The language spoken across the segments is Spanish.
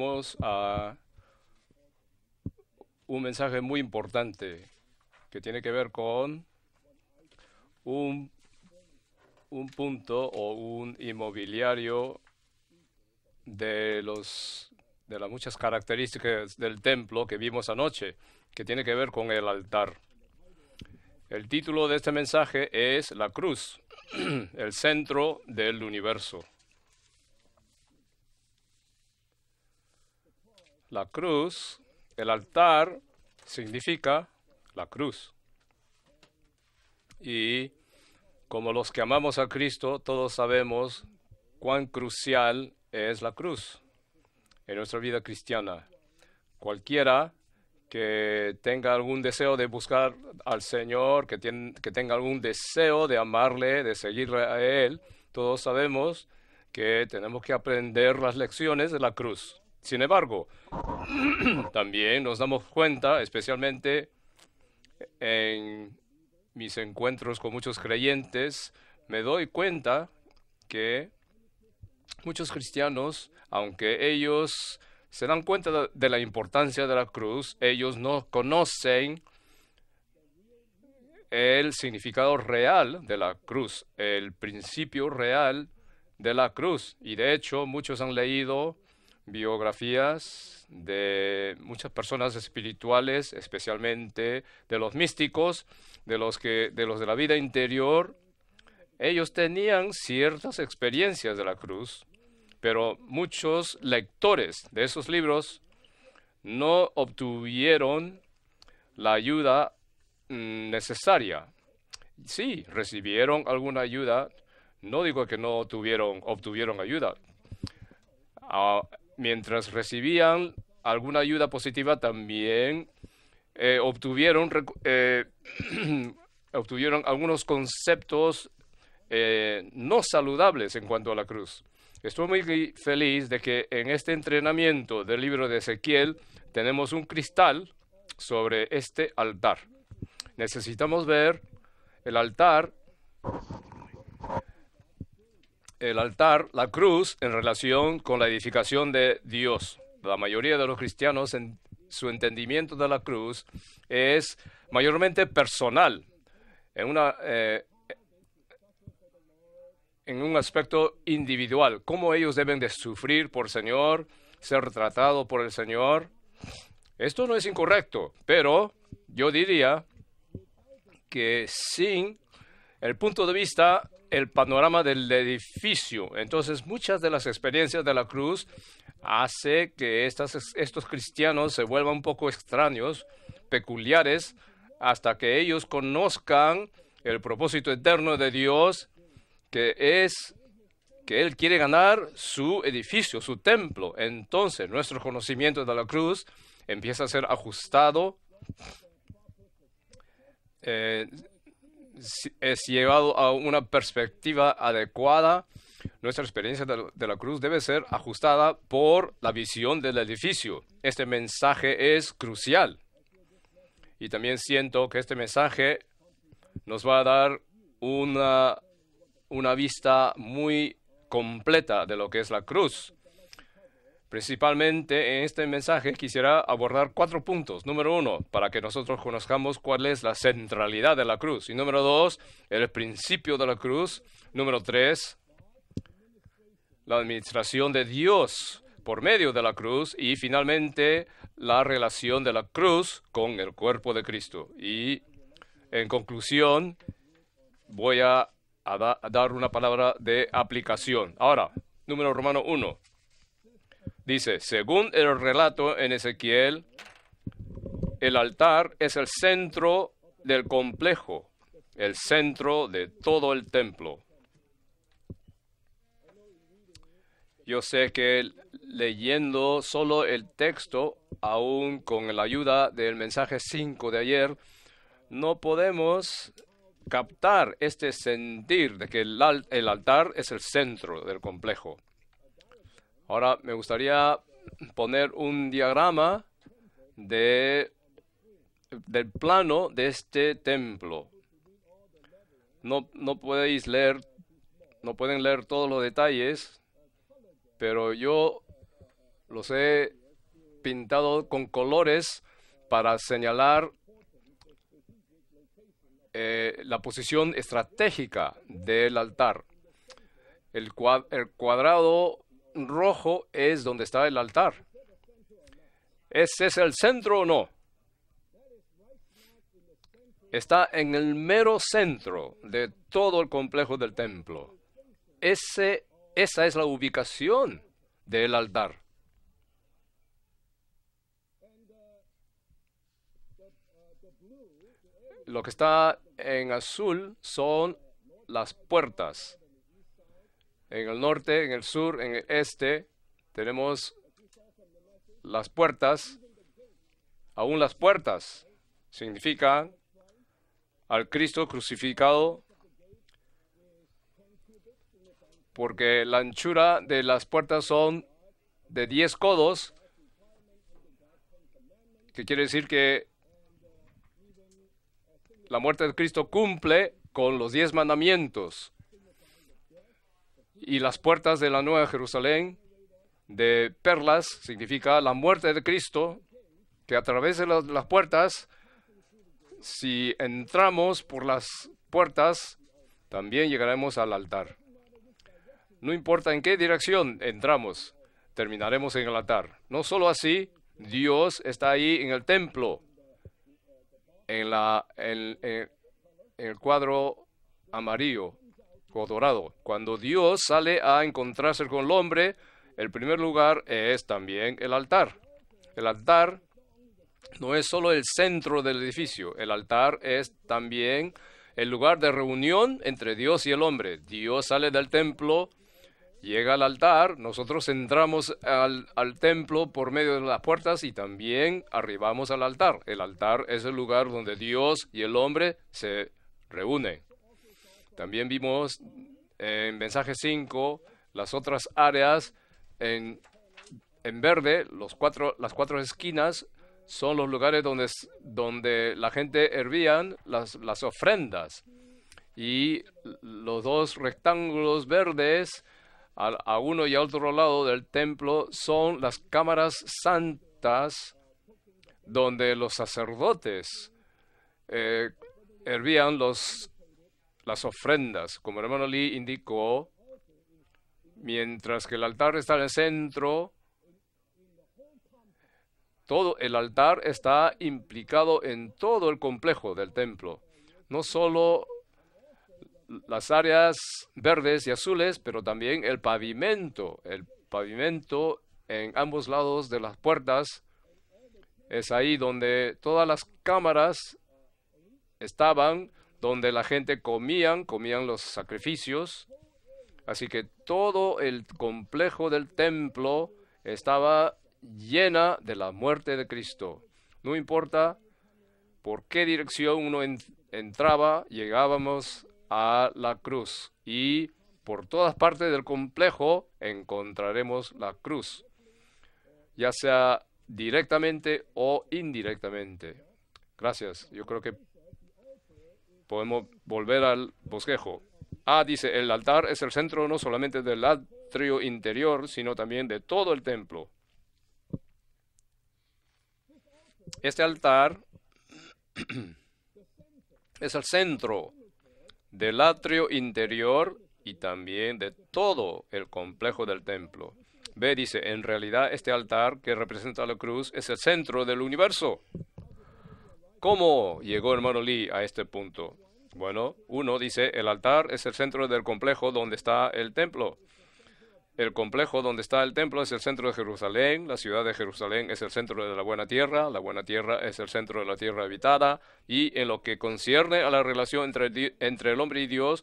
vamos a un mensaje muy importante que tiene que ver con un, un punto o un inmobiliario de las muchas características del templo que vimos anoche, que tiene que ver con el altar. El título de este mensaje es La cruz, el centro del universo. La cruz, el altar, significa la cruz. Y como los que amamos a Cristo, todos sabemos cuán crucial es la cruz en nuestra vida cristiana. Cualquiera que tenga algún deseo de buscar al Señor, que tenga algún deseo de amarle, de seguirle a Él, todos sabemos que tenemos que aprender las lecciones de la cruz. Sin embargo, también nos damos cuenta, especialmente en mis encuentros con muchos creyentes, me doy cuenta que muchos cristianos, aunque ellos se dan cuenta de la importancia de la cruz, ellos no conocen el significado real de la cruz, el principio real de la cruz. Y de hecho, muchos han leído biografías de muchas personas espirituales, especialmente de los místicos, de los de la vida interior. Ellos tenían ciertas experiencias de la cruz, pero muchos lectores de esos libros no obtuvieron la ayuda necesaria. Sí, recibieron alguna ayuda. No digo que no obtuvieron ayuda. Mientras recibían alguna ayuda positiva, también obtuvieron algunos conceptos no saludables en cuanto a la cruz. Estoy muy feliz de que en este entrenamiento del libro de Ezequiel tenemos un cristal sobre este altar. Necesitamos ver el altar, la cruz, en relación con la edificación de Dios. La mayoría de los cristianos, en su entendimiento de la cruz, es mayormente personal, en un aspecto individual, cómo ellos deben de sufrir por el Señor, ser tratados por el Señor. Esto no es incorrecto, pero yo diría que sin el punto de vista, el panorama del edificio, entonces muchas de las experiencias de la cruz hace que estos cristianos se vuelvan un poco extraños, peculiares, hasta que ellos conozcan el propósito eterno de Dios, que es que Él quiere ganar su edificio, su templo. Entonces, nuestro conocimiento de la cruz empieza a ser ajustado, es llevado a una perspectiva adecuada. Nuestra experiencia de la cruz debe ser ajustada por la visión del edificio. Este mensaje es crucial. Y también siento que este mensaje nos va a dar una vista muy completa de lo que es la cruz. Principalmente en este mensaje quisiera abordar 4 puntos. Número 1, para que nosotros conozcamos cuál es la centralidad de la cruz. Y número 2, el principio de la cruz. Número 3, la administración de Dios por medio de la cruz. Y finalmente, la relación de la cruz con el cuerpo de Cristo. Y en conclusión, voy a dar una palabra de aplicación. Ahora, número romano 1. Dice, según el relato en Ezequiel, el altar es el centro del complejo, el centro de todo el templo. Yo sé que leyendo solo el texto, aún con la ayuda del mensaje 5 de ayer, no podemos captar este sentir de que el altar es el centro del complejo. Ahora me gustaría poner un diagrama del plano de este templo. No pueden leer todos los detalles, pero yo los he pintado con colores para señalar la posición estratégica del altar. El cuadrado rojo es donde está el altar. ¿Ese es el centro o no? Está en el mero centro de todo el complejo del templo. Esa es la ubicación del altar. Lo que está en azul son las puertas. En el norte, en el sur, en el este, tenemos las puertas. Aún las puertas significan al Cristo crucificado, porque la anchura de las puertas son de 10 codos, que quiere decir que la muerte de Cristo cumple con los 10 mandamientos. Y las puertas de la Nueva Jerusalén de perlas significa la muerte de Cristo, que a través de las puertas, si entramos por las puertas, también llegaremos al altar. No importa en qué dirección entramos, terminaremos en el altar. No solo así, Dios está ahí en el templo, en el cuadro amarillo o dorado. Cuando Dios sale a encontrarse con el hombre, el primer lugar es también el altar. El altar no es solo el centro del edificio, el altar es también el lugar de reunión entre Dios y el hombre. Dios sale del templo, llega al altar, nosotros entramos al templo por medio de las puertas y también arribamos al altar. El altar es el lugar donde Dios y el hombre se reúnen. También vimos en mensaje 5 las otras áreas en verde, las cuatro esquinas son los lugares donde la gente hervían las ofrendas. Y los dos rectángulos verdes a uno y a otro lado del templo son las cámaras santas donde los sacerdotes hervían las ofrendas. Como el hermano Lee indicó, mientras que el altar está en el centro, todo el altar está implicado en todo el complejo del templo. No solo las áreas verdes y azules, pero también el pavimento. El pavimento en ambos lados de las puertas es ahí donde todas las cámaras estaban, donde la gente comían los sacrificios. Así que todo el complejo del templo estaba llena de la muerte de Cristo. No importa por qué dirección uno entraba, llegábamos a la cruz. Y por todas partes del complejo encontraremos la cruz, ya sea directamente o indirectamente. Gracias. Yo creo que podemos volver al bosquejo. Dice, el altar es el centro no solamente del atrio interior, sino también de todo el templo. Este altar es el centro del atrio interior y también de todo el complejo del templo. B dice, en realidad este altar que representa la cruz es el centro del universo. ¿Cómo llegó hermano Lee a este punto? Bueno, uno dice, el altar es el centro del complejo donde está el templo. El complejo donde está el templo es el centro de Jerusalén, la ciudad de Jerusalén es el centro de la buena tierra es el centro de la tierra habitada, y en lo que concierne a la relación entre el hombre y Dios,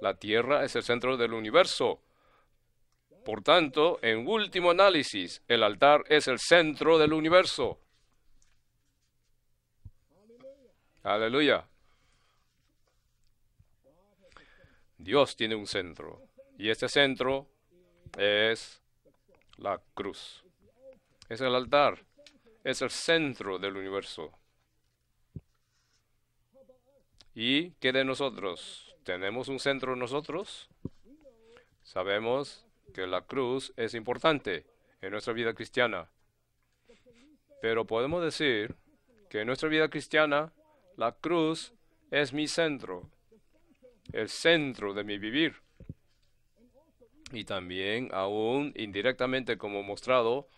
la tierra es el centro del universo. Por tanto, en último análisis, el altar es el centro del universo. Aleluya. Dios tiene un centro, y este centro es la cruz. Es el altar, es el centro del universo. ¿Y qué de nosotros? ¿Tenemos un centro nosotros? Sabemos que la cruz es importante. en nuestra vida cristiana. Pero podemos decir que en nuestra vida cristiana la cruz es mi centro, el centro de mi vivir. Y también, aún indirectamente, como mostrado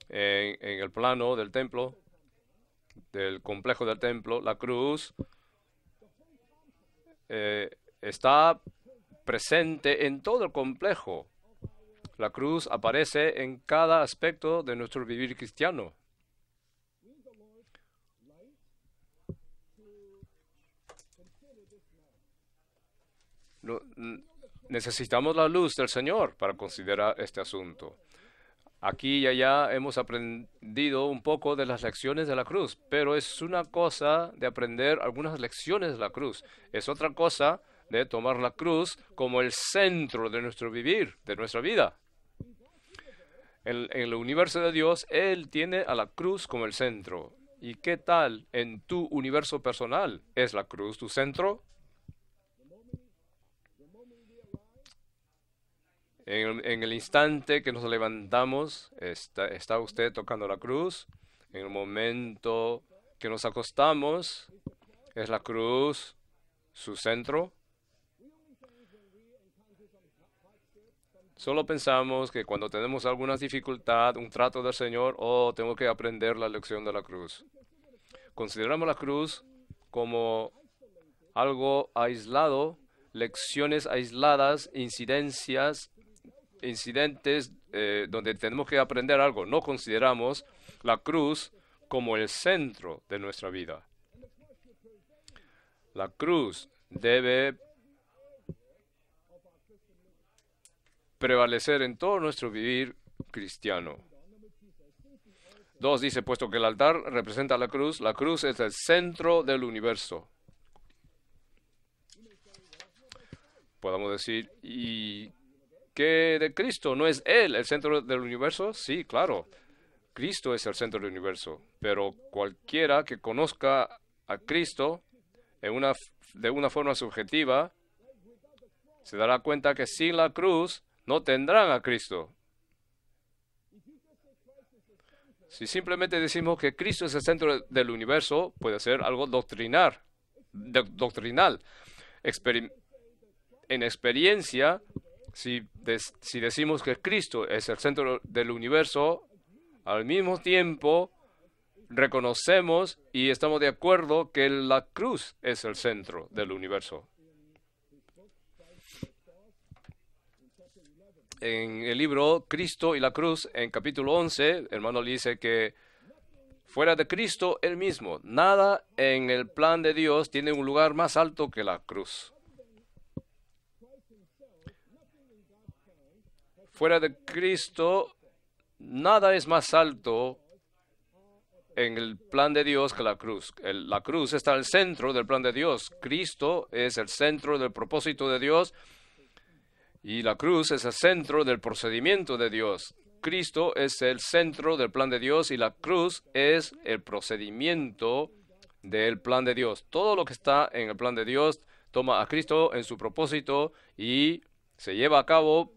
en el plano del templo, del complejo del templo, la cruz está presente en todo el complejo. La cruz aparece en cada aspecto de nuestro vivir cristiano. Necesitamos la luz del Señor para considerar este asunto. Aquí y allá hemos aprendido un poco de las lecciones de la cruz, pero es una cosa de aprender algunas lecciones de la cruz. Es otra cosa de tomar la cruz como el centro de nuestro vivir, de nuestra vida. En el universo de Dios, Él tiene a la cruz como el centro. ¿Y qué tal en tu universo personal? ¿Es la cruz tu centro? En el instante que nos levantamos, está usted tocando la cruz. En el momento que nos acostamos, ¿es la cruz su centro? Solo pensamos que cuando tenemos alguna dificultad, un trato del Señor, tengo que aprender la lección de la cruz. Consideramos la cruz como algo aislado, lecciones aisladas, incidentes donde tenemos que aprender algo. No consideramos la cruz como el centro de nuestra vida. La cruz debe prevalecer en todo nuestro vivir cristiano. 2 dice, puesto que el altar representa la cruz es el centro del universo. Podemos decir, ¿y qué de Cristo? ¿No es Él el centro del universo? Sí, claro. Cristo es el centro del universo. Pero cualquiera que conozca a Cristo de una forma subjetiva, se dará cuenta que sin la cruz no tendrán a Cristo. Si simplemente decimos que Cristo es el centro del universo, puede ser algo doctrinal. En experiencia, si decimos que Cristo es el centro del universo, al mismo tiempo reconocemos y estamos de acuerdo que la cruz es el centro del universo. En el libro Cristo y la cruz, en capítulo 11, el hermano le dice que fuera de Cristo él mismo, nada en el plan de Dios tiene un lugar más alto que la cruz. Fuera de Cristo, nada es más alto en el plan de Dios que la cruz. La cruz está al centro del plan de Dios. Cristo es el centro del propósito de Dios. Y la cruz es el centro del procedimiento de Dios. Cristo es el centro del plan de Dios y la cruz es el procedimiento del plan de Dios. Todo lo que está en el plan de Dios toma a Cristo en su propósito y se lleva a cabo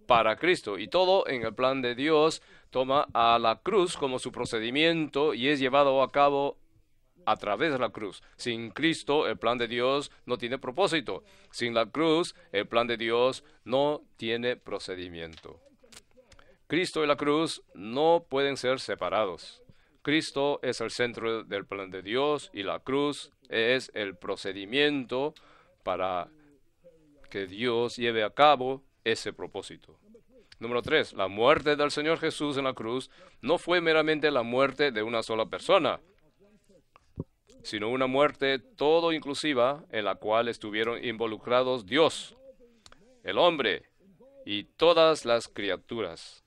para Cristo. Y todo en el plan de Dios toma a la cruz como su procedimiento y es llevado a cabo a través de la cruz. Sin Cristo, el plan de Dios no tiene propósito. Sin la cruz, el plan de Dios no tiene procedimiento. Cristo y la cruz no pueden ser separados. Cristo es el centro del plan de Dios y la cruz es el procedimiento para que Dios lleve a cabo ese propósito. Número 3, la muerte del Señor Jesús en la cruz no fue meramente la muerte de una sola persona, sino una muerte todo inclusiva en la cual estuvieron involucrados Dios, el hombre y todas las criaturas.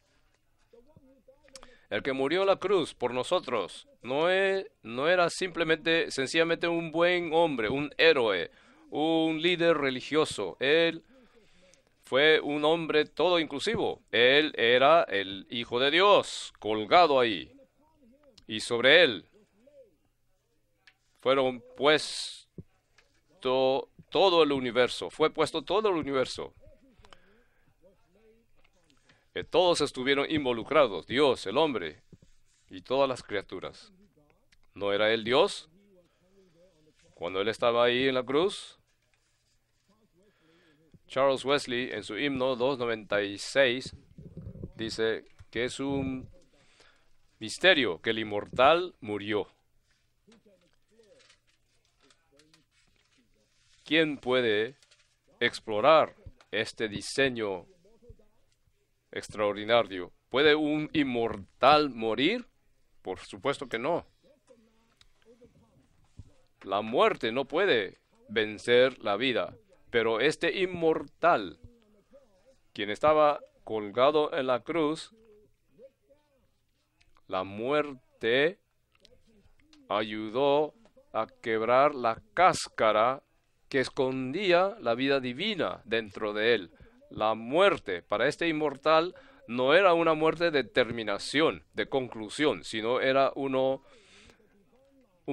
El que murió en la cruz por nosotros no era sencillamente un buen hombre, un héroe, un líder religioso. Él fue un hombre todo inclusivo. Él era el Hijo de Dios, colgado ahí. Y sobre él fueron puesto todo el universo. Fue puesto todo el universo. Todos estuvieron involucrados, Dios, el hombre y todas las criaturas. ¿No era Él Dios cuando Él estaba ahí en la cruz? Charles Wesley, en su himno 296, dice que es un misterio que el inmortal murió. ¿Quién puede explorar este diseño extraordinario? ¿Puede un inmortal morir? Por supuesto que no. La muerte no puede vencer la vida, pero este inmortal, quien estaba colgado en la cruz, la muerte ayudó a quebrar la cáscara que escondía la vida divina dentro de él. La muerte para este inmortal no era una muerte de terminación, de conclusión, sino era un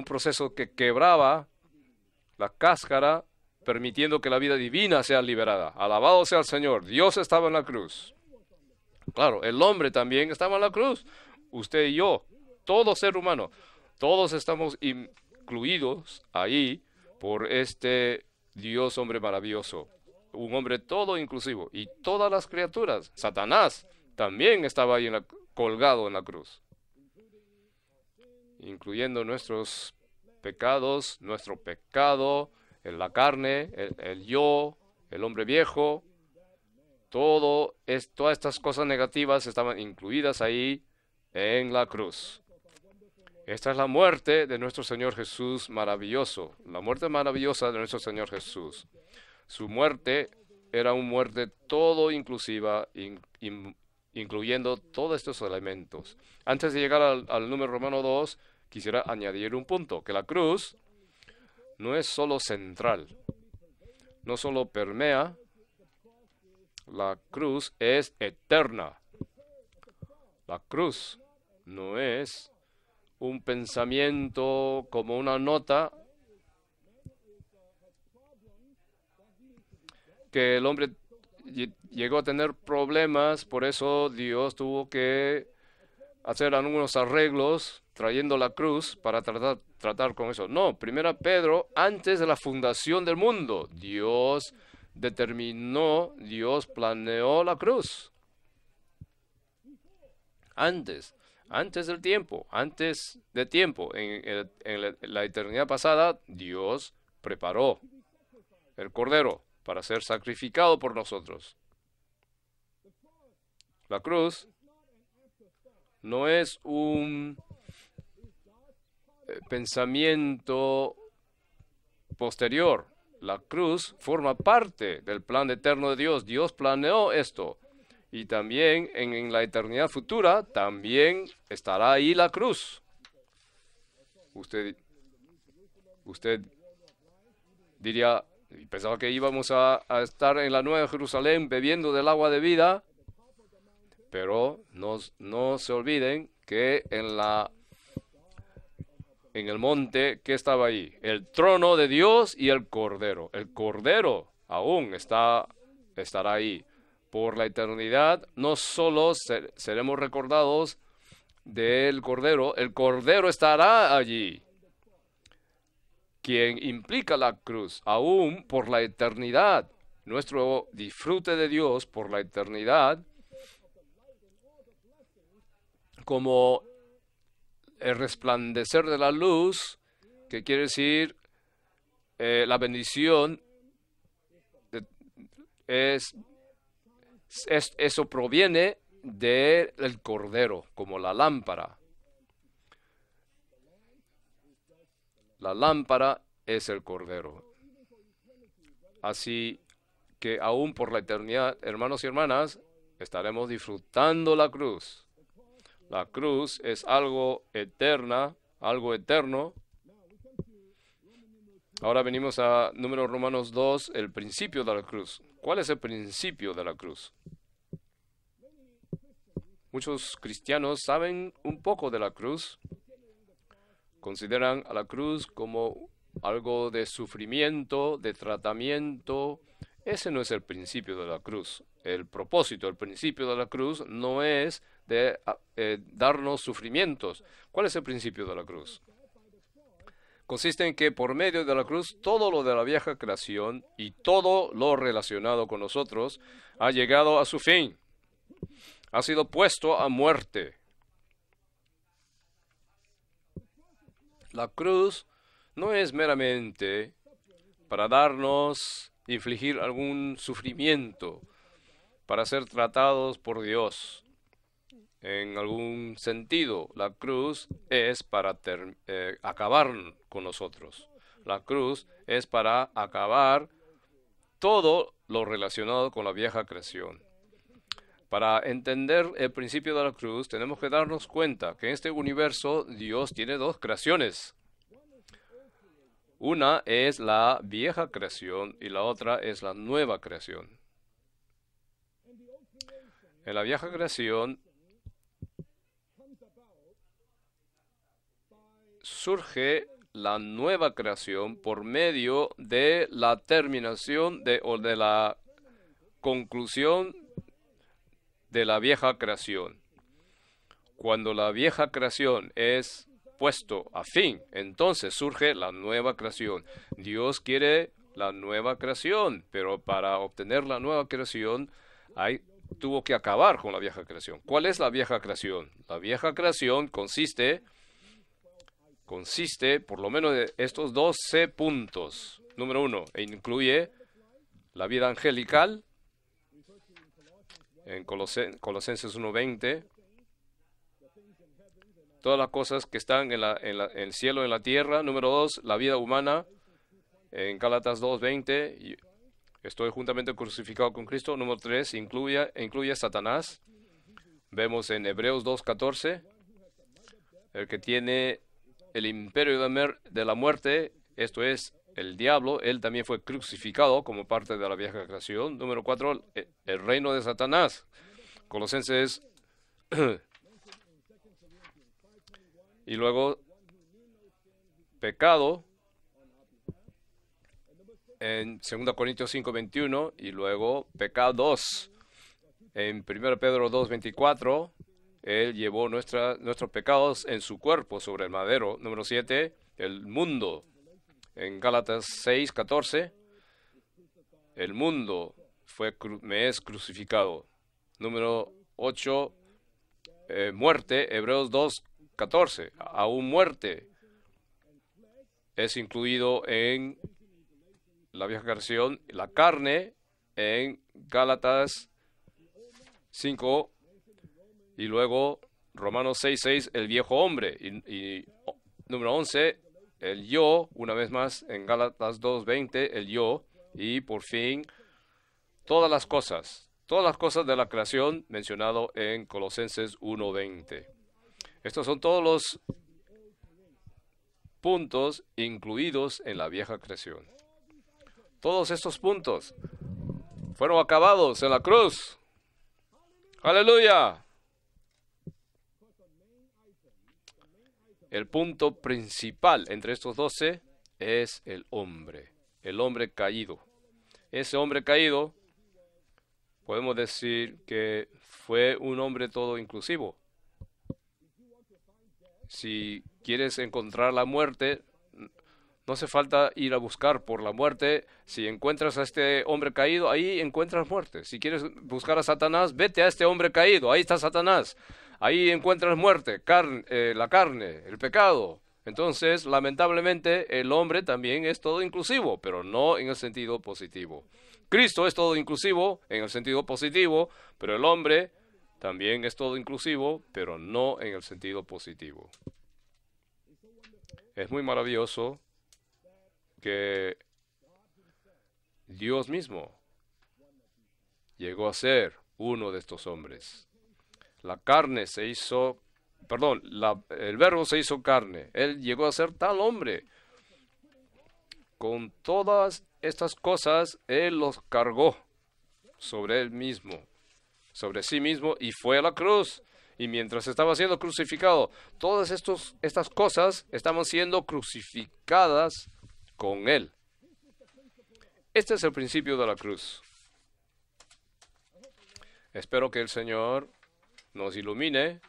proceso que quebraba la cáscara, permitiendo que la vida divina sea liberada. Alabado sea el Señor. Dios estaba en la cruz. Claro, el hombre también estaba en la cruz. Usted y yo, todo ser humano, todos estamos incluidos ahí por este Dios hombre maravilloso. Un hombre todo inclusivo. Y todas las criaturas. Satanás también estaba ahí colgado en la cruz, incluyendo nuestros pecados, nuestro pecado, en la carne, el yo, el hombre viejo. Todas estas cosas negativas estaban incluidas ahí en la cruz. Esta es la muerte de nuestro Señor Jesús maravilloso, la muerte maravillosa de nuestro Señor Jesús. Su muerte era una muerte todo inclusiva, incluyendo todos estos elementos. Antes de llegar al número romano 2, quisiera añadir un punto, que la cruz no es solo central, no solo permea, la cruz es eterna. La cruz no es un pensamiento como una nota que el hombre llegó a tener problemas, por eso Dios tuvo que hacer algunos arreglos trayendo la cruz para tratar con eso. No, primera Pedro, antes de la fundación del mundo, Dios determinó, Dios planeó la cruz. Antes del tiempo, antes de tiempo, en la eternidad pasada, Dios preparó el Cordero para ser sacrificado por nosotros. La cruz no es un pensamiento posterior. La cruz forma parte del plan eterno de Dios. Dios planeó esto. Y también en la eternidad futura, también estará ahí la cruz. Usted diría, pensaba que íbamos a estar en la Nueva Jerusalén bebiendo del agua de vida, pero no se olviden que en el monte, ¿qué estaba ahí? El trono de Dios y el Cordero. El Cordero aún estará ahí. Por la eternidad, no solo seremos recordados del Cordero, el Cordero estará allí, quien implica la cruz, aún por la eternidad. Nuestro disfrute de Dios por la eternidad, como el resplandecer de la luz, que quiere decir la bendición, eso proviene del Cordero, como la lámpara. La lámpara es el Cordero. Así que aún por la eternidad, hermanos y hermanas, estaremos disfrutando la cruz. La cruz es algo eterna, algo eterno. Ahora venimos a número Romanos 2, el principio de la cruz. ¿Cuál es el principio de la cruz? Muchos cristianos saben un poco de la cruz. Consideran a la cruz como algo de sufrimiento, de tratamiento, Ese no es el principio de la cruz. El propósito, el principio de la cruz no es de darnos sufrimientos. ¿Cuál es el principio de la cruz? Consiste en que por medio de la cruz todo lo de la vieja creación y todo lo relacionado con nosotros ha llegado a su fin. Ha sido puesto a muerte. La cruz no es meramente para infligir algún sufrimiento, para ser tratados por Dios. En algún sentido, la cruz es para acabar con nosotros. La cruz es para acabar todo lo relacionado con la vieja creación. Para entender el principio de la cruz, tenemos que darnos cuenta que en este universo Dios tiene dos creaciones. Una es la vieja creación y la otra es la nueva creación. En la vieja creación surge la nueva creación por medio de la terminación o de la conclusión de la vieja creación. Cuando la vieja creación es puesto a fin, entonces surge la nueva creación. Dios quiere la nueva creación, pero para obtener la nueva creación tuvo que acabar con la vieja creación. ¿Cuál es la vieja creación? La vieja creación consiste por lo menos de estos 12 puntos. Número 1, incluye la vida angelical, en Colosenses 1:20, todas las cosas que están en el cielo, en la tierra. Número 2, la vida humana, en Gálatas 2:20, estoy juntamente crucificado con Cristo. Número 3, incluye a Satanás. Vemos en Hebreos 2:14, el que tiene el imperio de la muerte, esto es, el diablo, él también fue crucificado como parte de la vieja creación. Número 4, el reino de Satanás. Colosenses. Y luego, pecado, en 2 Corintios 5:21, y luego pecados. En 1 Pedro 2:24, Él llevó nuestros pecados en su cuerpo sobre el madero. Número 7, el mundo. En Gálatas 6:14, el mundo me es crucificado. Número 8, muerte. Hebreos 2:14, aún muerte es incluido en la vieja creación. La carne en Gálatas 5, y luego Romanos 6:6, el viejo hombre. Y número 11, el yo, una vez más en Gálatas 2:20, el yo. Y por fin, todas las cosas de la creación mencionado en Colosenses 1:20. Estos son todos los puntos incluidos en la vieja creación. Todos estos puntos fueron acabados en la cruz. ¡Aleluya! El punto principal entre estos 12 es el hombre caído. Ese hombre caído, podemos decir que fue un hombre todo inclusivo. Si quieres encontrar la muerte, no hace falta ir a buscar por la muerte. Si encuentras a este hombre caído, ahí encuentras muerte. Si quieres buscar a Satanás, vete a este hombre caído. Ahí está Satanás. Ahí encuentras muerte, la carne, el pecado. Entonces, lamentablemente, el hombre también es todo inclusivo, pero no en el sentido positivo. Cristo es todo inclusivo en el sentido positivo, pero el hombre también es todo inclusivo, pero no en el sentido positivo. Es muy maravilloso que Dios mismo llegó a ser uno de estos hombres. La carne se hizo, el verbo se hizo carne. Él llegó a ser tal hombre. Con todas estas cosas, Él los cargó sobre Él mismo, sobre sí mismo, y fue a la cruz. Y mientras estaba siendo crucificado, todas estas cosas estaban siendo crucificadas con Él. Este es el principio de la cruz. Espero que el Señor nos ilumine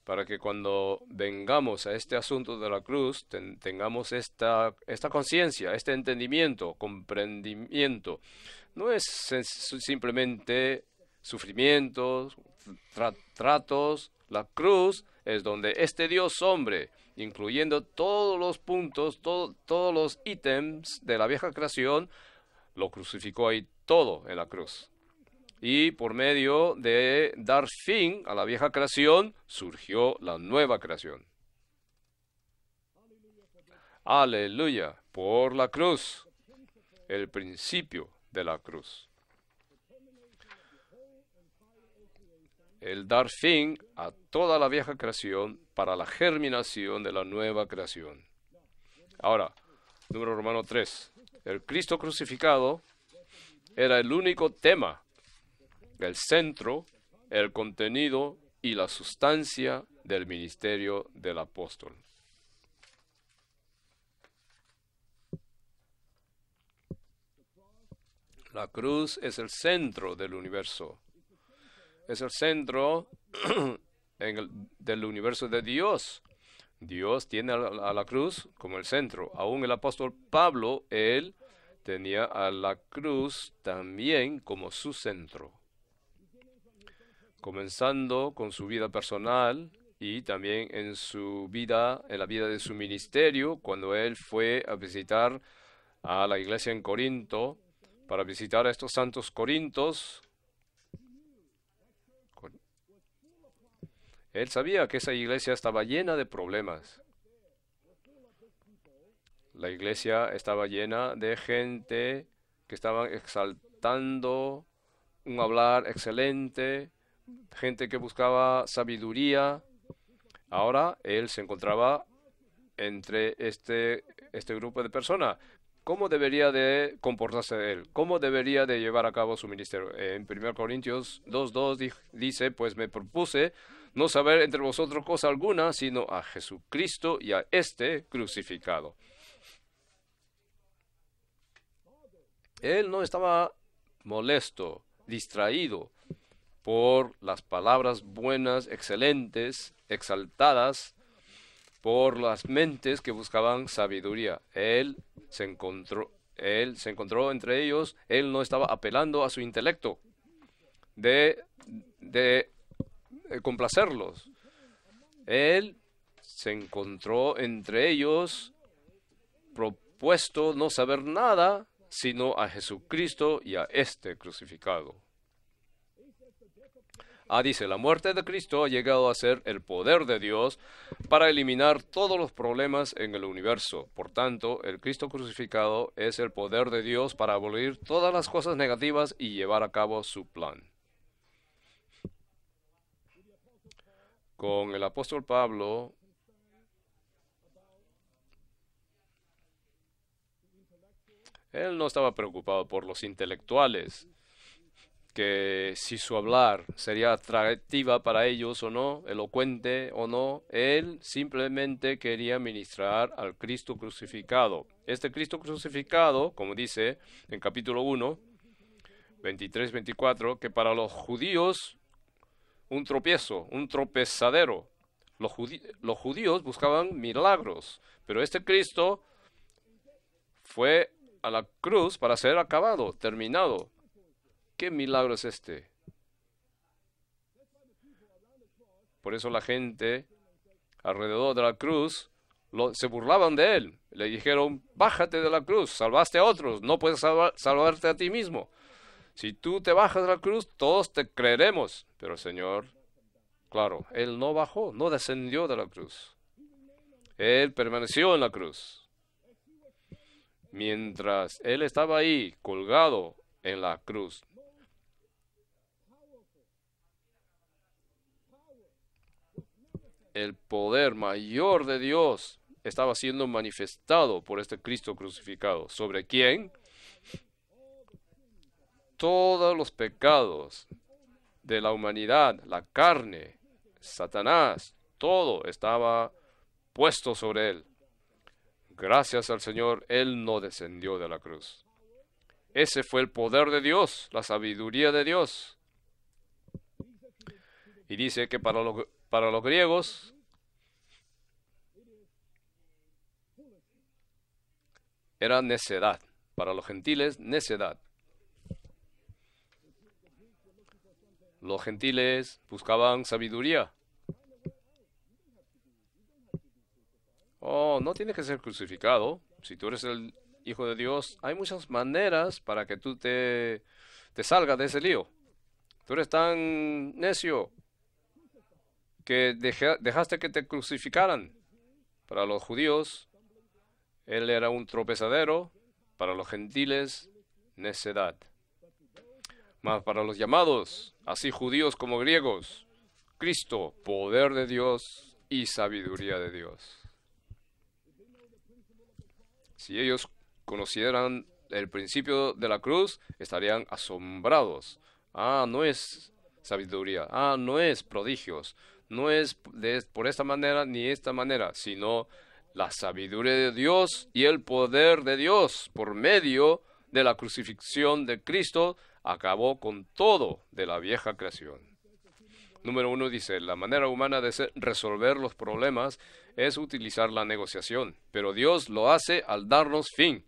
para que cuando vengamos a este asunto de la cruz tengamos esta conciencia, este entendimiento, comprendimiento. No es simplemente sufrimientos, tratos. La cruz es donde este Dios hombre, incluyendo todos los puntos, todos los ítems de la vieja creación, lo crucificó ahí todo en la cruz. Y por medio de dar fin a la vieja creación, surgió la nueva creación. Aleluya, por la cruz, el principio de la cruz. El dar fin a toda la vieja creación para la germinación de la nueva creación. Ahora, número romano 3. El Cristo crucificado era el único tema, el centro, el contenido y la sustancia del ministerio del apóstol. La cruz es el centro del universo. Es el centro del universo de Dios. Dios tiene a la cruz como el centro. Aún el apóstol Pablo, él tenía a la cruz también como su centro. Comenzando con su vida personal y también en la vida de su ministerio, cuando él fue a visitar a la iglesia en Corinto, para visitar a estos santos corintos. Él sabía que esa iglesia estaba llena de problemas. La iglesia estaba llena de gente que estaban exaltando un hablar excelente, gente que buscaba sabiduría. Ahora él se encontraba entre este grupo de personas. ¿Cómo debería de comportarse él? ¿Cómo debería de llevar a cabo su ministerio? En 1 Corintios 2:2 dice, pues me propuse no saber entre vosotros cosa alguna, sino a Jesucristo y a este crucificado. Él no estaba molesto, distraído por las palabras buenas, excelentes, exaltadas, por las mentes que buscaban sabiduría. Él se encontró entre ellos. Él no estaba apelando a su intelecto de complacerlos. Él se encontró entre ellos propuesto no saber nada sino a Jesucristo y a este crucificado. Dice, la muerte de Cristo ha llegado a ser el poder de Dios para eliminar todos los problemas en el universo. Por tanto, el Cristo crucificado es el poder de Dios para abolir todas las cosas negativas y llevar a cabo su plan. Con el apóstol Pablo, él no estaba preocupado por los intelectuales, que si su hablar sería atractiva para ellos o no, elocuente o no. Él simplemente quería ministrar al Cristo crucificado. Este Cristo crucificado, como dice en capítulo 1, 23-24, que para los judíos un tropiezo, un tropezadero. Los judíos buscaban milagros, pero este Cristo fue a la cruz para ser acabado, terminado. ¿Qué milagro es este? Por eso la gente alrededor de la cruz se burlaban de él. Le dijeron, bájate de la cruz, salvaste a otros, no puedes salvarte a ti mismo. Si tú te bajas de la cruz, todos te creeremos. Pero el Señor, claro, él no bajó, no descendió de la cruz. Él permaneció en la cruz. Mientras él estaba ahí, colgado en la cruz, el poder mayor de Dios estaba siendo manifestado por este Cristo crucificado. ¿Sobre quién? Todos los pecados de la humanidad, la carne, Satanás, todo estaba puesto sobre él. Gracias al Señor, él no descendió de la cruz. Ese fue el poder de Dios, la sabiduría de Dios. Y dice que para los griegos era necedad, para los gentiles necedad. Los gentiles buscaban sabiduría. Oh, no tienes que ser crucificado. Si tú eres el Hijo de Dios, hay muchas maneras para que tú te salgas de ese lío. Tú eres tan necio que dejaste que te crucificaran. Para los judíos, él era un tropezadero. Para los gentiles, necedad. Mas para los llamados, así judíos como griegos, Cristo, poder de Dios y sabiduría de Dios. Si ellos conocieran el principio de la cruz, estarían asombrados. Ah, no es sabiduría. Ah, no es prodigios. No es por esta manera ni esta manera, sino la sabiduría de Dios y el poder de Dios por medio de la crucifixión de Cristo acabó con todo de la vieja creación. Número 1 dice, la manera humana de resolver los problemas es utilizar la negociación, pero Dios lo hace al darnos fin.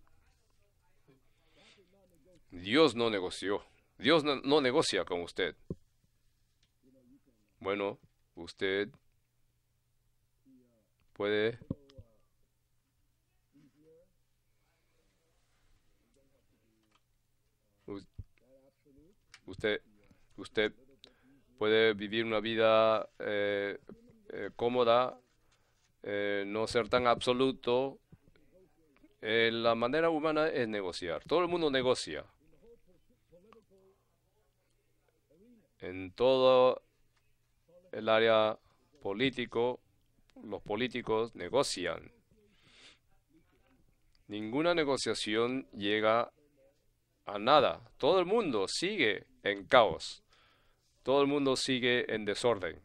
Dios no negoció. Dios no negocia con usted. Bueno, usted puede usted puede vivir una vida cómoda, no ser tan absoluto. La manera humana es negociar. Todo el mundo negocia. En todo el área político, los políticos negocian. Ninguna negociación llega a nada. Todo el mundo sigue en caos. Todo el mundo sigue en desorden.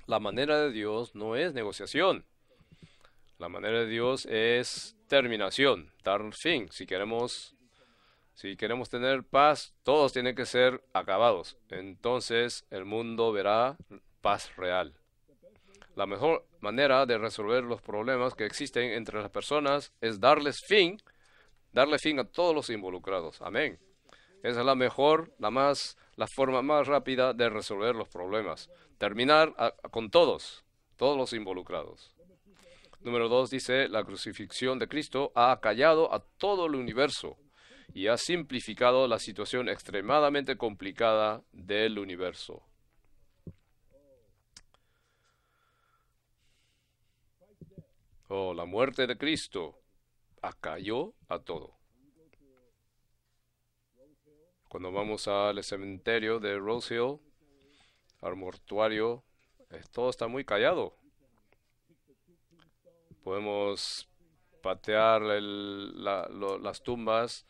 La manera de Dios no es negociación. La manera de Dios es terminación, dar fin. Si queremos tener paz, todos tienen que ser acabados. Entonces el mundo verá paz real. La mejor manera de resolver los problemas que existen entre las personas es darle fin a todos los involucrados. Amén. Esa es la forma más rápida de resolver los problemas. Terminar con todos los involucrados. Número 2 dice, la crucifixión de Cristo ha acallado a todo el universo y ha simplificado la situación extremadamente complicada del universo. Oh, la muerte de Cristo acalló a todo. Cuando vamos al cementerio de Rose Hill, al mortuario, todo está muy callado. Podemos patear las tumbas,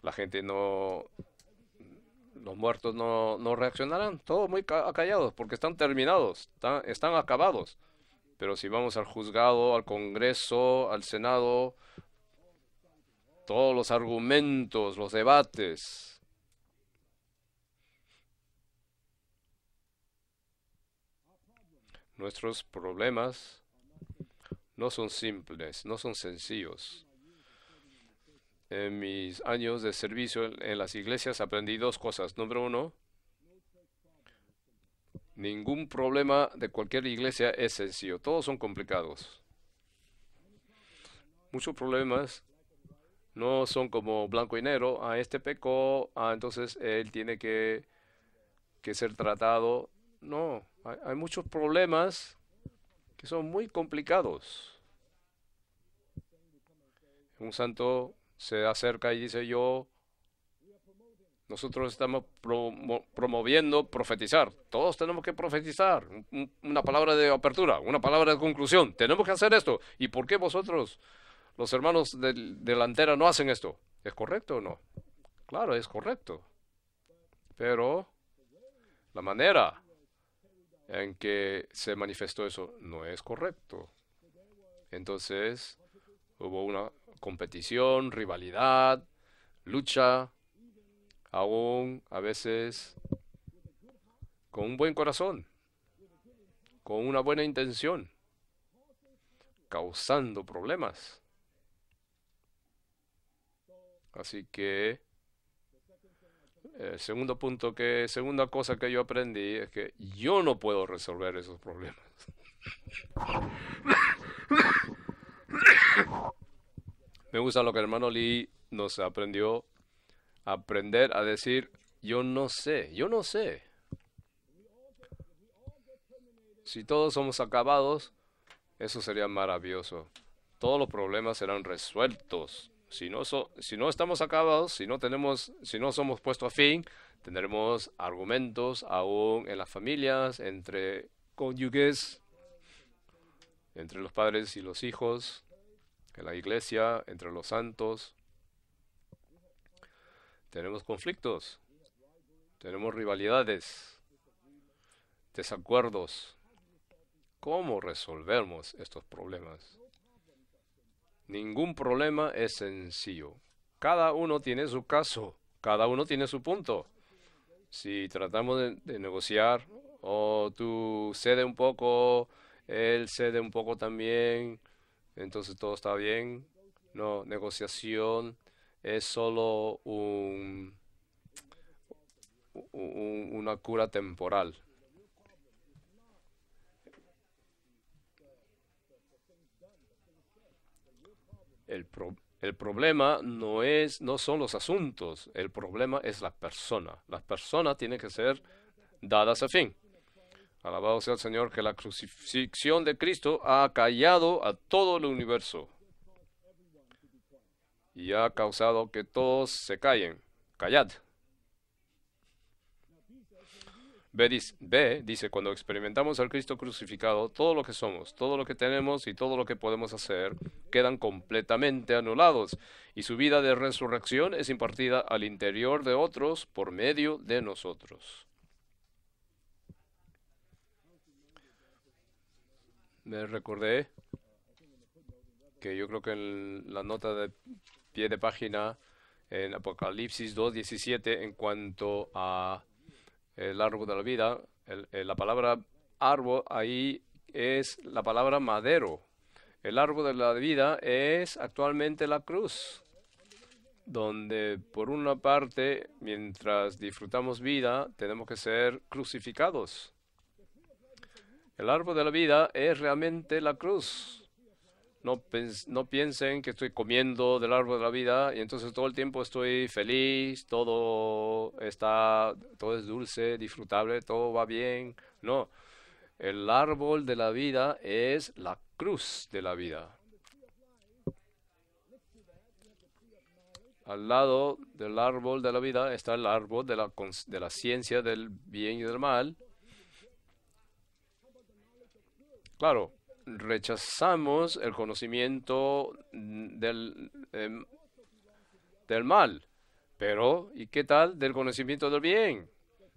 la gente los muertos no reaccionarán, todos muy callados porque están terminados, están acabados. Pero si vamos al juzgado, al Congreso, al Senado, todos los argumentos, los debates, nuestros problemas no son simples, no son sencillos. En mis años de servicio en las iglesias aprendí dos cosas. Número 1, ningún problema de cualquier iglesia es sencillo. Todos son complicados. Muchos problemas no son como blanco y negro. Este pecó, entonces él tiene que ser tratado. No, hay muchos problemas que son muy complicados. Un santo se acerca y dice, nosotros estamos promoviendo profetizar. Todos tenemos que profetizar. Una palabra de apertura, una palabra de conclusión. Tenemos que hacer esto. ¿Y por qué vosotros, los hermanos de delantera, no hacen esto? ¿Es correcto o no? Claro, es correcto. Pero la manera en que se manifestó eso no es correcto. Entonces hubo una competición, rivalidad, lucha, aún a veces con un buen corazón, con una buena intención, causando problemas. Así que segunda cosa que yo aprendí es que yo no puedo resolver esos problemas. Me gusta lo que el hermano Lee nos aprendió, aprender a decir, yo no sé, yo no sé. Si todos somos acabados, eso sería maravilloso. Todos los problemas serán resueltos. Si no estamos acabados, si no somos puestos a fin, tendremos argumentos aún en las familias, entre cónyuges, entre los padres y los hijos, en la iglesia, entre los santos. Tenemos conflictos, tenemos rivalidades, desacuerdos. ¿Cómo resolvemos estos problemas? Ningún problema es sencillo. Cada uno tiene su caso, cada uno tiene su punto. Si tratamos de negociar, o tú cede un poco, él cede un poco también, entonces todo está bien. No, negociación es solo una cura temporal. El problema no son los asuntos, el problema es la persona. Las personas tienen que ser dadas a fin. Alabado sea el Señor, que la crucifixión de Cristo ha callado a todo el universo y ha causado que todos se callen. Callad. Dice, cuando experimentamos al Cristo crucificado, todo lo que somos, todo lo que tenemos y todo lo que podemos hacer quedan completamente anulados, y su vida de resurrección es impartida al interior de otros por medio de nosotros. Me recordé que yo creo que en la nota de pie de página en Apocalipsis 2:17, en cuanto a el árbol de la vida, la palabra árbol ahí es la palabra madero. El árbol de la vida es actualmente la cruz, donde por una parte, mientras disfrutamos vida, tenemos que ser crucificados. El árbol de la vida es realmente la cruz. No piensen que estoy comiendo del árbol de la vida y entonces todo el tiempo estoy feliz, todo es dulce, disfrutable, todo va bien. No, el árbol de la vida es la cruz de la vida. Al lado del árbol de la vida está el árbol de la ciencia del bien y del mal. Claro, rechazamos el conocimiento del mal. Pero, ¿y qué tal del conocimiento del bien?